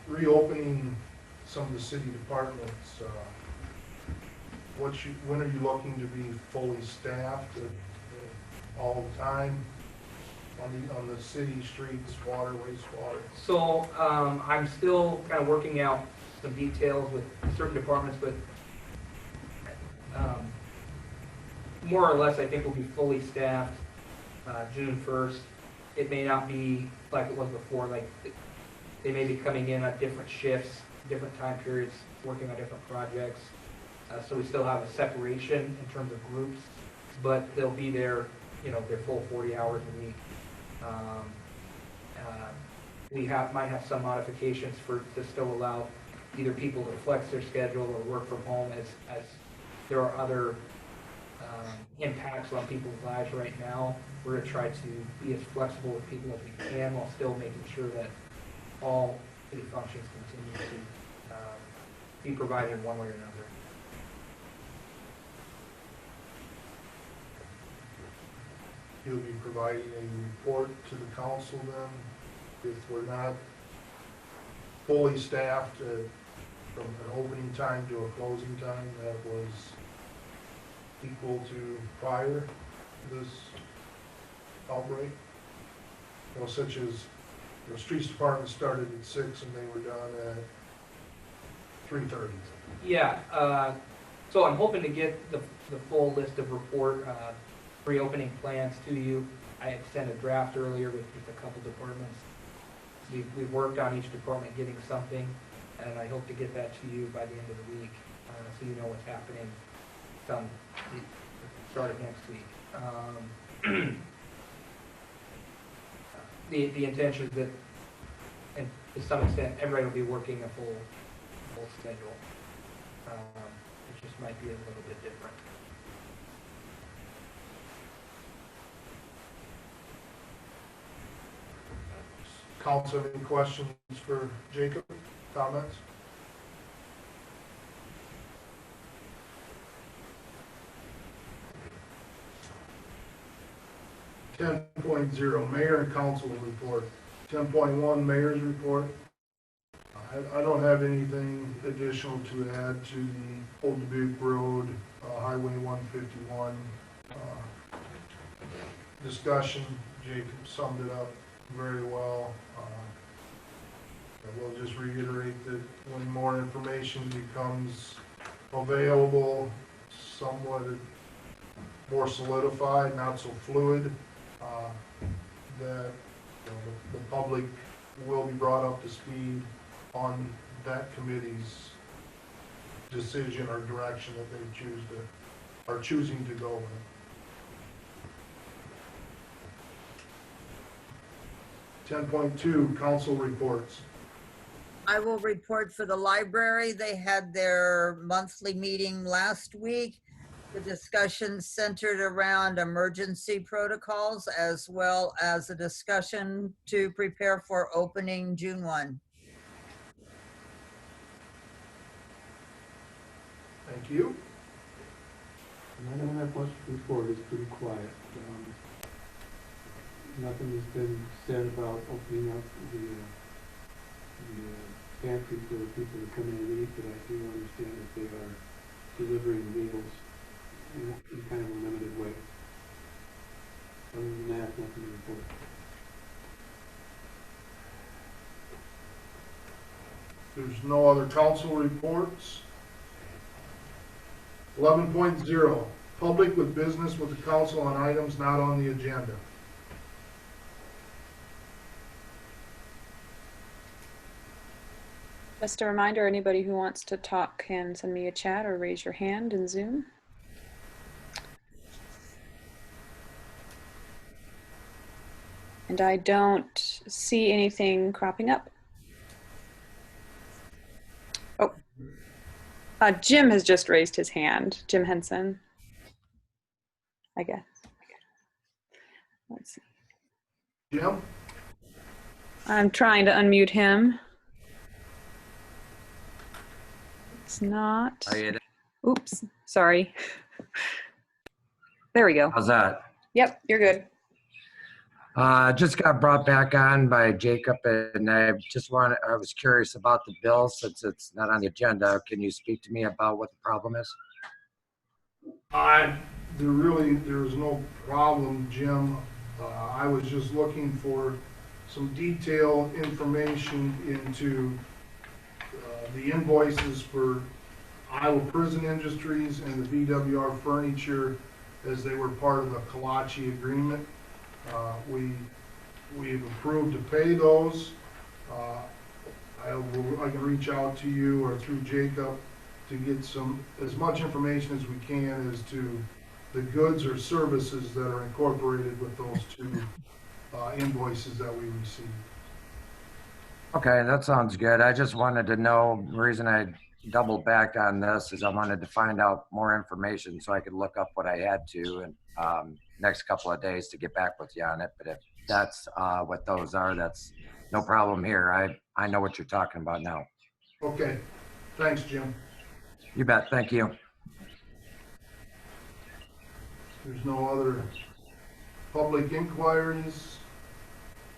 reopening some of the city departments, when are you looking to be fully staffed all the time on the city streets, water, wastewater? So I'm still kind of working out some details with certain departments, but more or less I think we'll be fully staffed June 1st. It may not be like it was before, like they may be coming in at different shifts, different time periods, working on different projects. So we still have a separation in terms of groups, but they'll be there, you know, their full 40 hours a week. We might have some modifications to still allow either people to flex their schedule or work from home as there are other impacts on people's lives right now. We're going to try to be as flexible with people as we can while still making sure that all city functions continue to be provided in one way or another. You'll be providing a report to the council then, if we're not fully staffed from an opening time to a closing time that was equal to prior to this outbreak? You know, such as the streets department started at 6 and they were done at 3:30. Yeah, so I'm hoping to get the full list of reopening plans to you. I had sent a draft earlier with a couple departments. We've worked on each department getting something, and I hope to get that to you by the end of the week, so you know what's happening come the start of next week. The intention is that, and to some extent, everybody will be working a full schedule. It just might be a little bit different. Council, any questions for Jacob? Comments? .0 Mayor and Council report. 10.1 Mayor's report. I don't have anything additional to add to the Old Dubuque Road, Highway 151 discussion. Jacob summed it up very well. We'll just reiterate that when more information becomes available, somewhat more solidified, not so fluid, that the public will be brought up to speed on that committee's decision or direction that they are choosing to go in. Ten point two, council reports. I will report for the library. They had their monthly meeting last week. The discussion centered around emergency protocols as well as a discussion to prepare for opening June 1. Thank you. I don't have much to report, it's pretty quiet. Nothing has been said about opening up the pantry for the people to come in and eat, but I do understand that they are delivering meals in kind of a limited way. Other than that, nothing to report. There's no other council reports. 11.0, public with business with the council on items not on the agenda. Just a reminder, anybody who wants to talk can send me a chat or raise your hand in Zoom. And I don't see anything cropping up. Oh, Jim has just raised his hand. Jim Henson, I guess. Let's see. Jim? I'm trying to unmute him. It's not. Oops, sorry. There we go. How's that? Yep, you're good. Just got brought back on by Jacob, and I was curious about the bill since it's not on the agenda. Can you speak to me about what the problem is? There's no problem, Jim. I was just looking for some detailed information into the invoices for Iowa Prison Industries and the VWR Furniture as they were part of the Kalachi agreement. We've approved to pay those. I can reach out to you or through Jacob to get as much information as we can as to the goods or services that are incorporated with those two invoices that we received. Okay, that sounds good. I just wanted to know, the reason I doubled back on this is I wanted to find out more information so I could look up what I had to and next couple of days to get back with you on it. But if that's what those are, that's no problem here. I know what you're talking about now. Okay, thanks, Jim. You bet, thank you. There's no other public inquiries.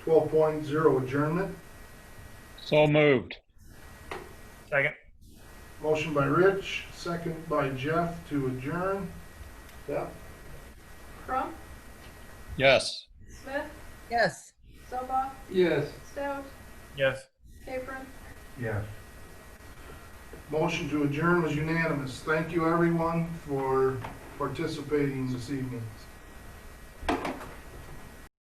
12.0, adjournment. So moved. Second. Motion by Rich, second by Jeff to adjourn. Yeah. Crump, Yes. Smith, Yes. Sobach, Yes. Stout, Yes. Capron. Yes. Motion to adjourn was unanimous. Thank you, everyone, for participating this evening.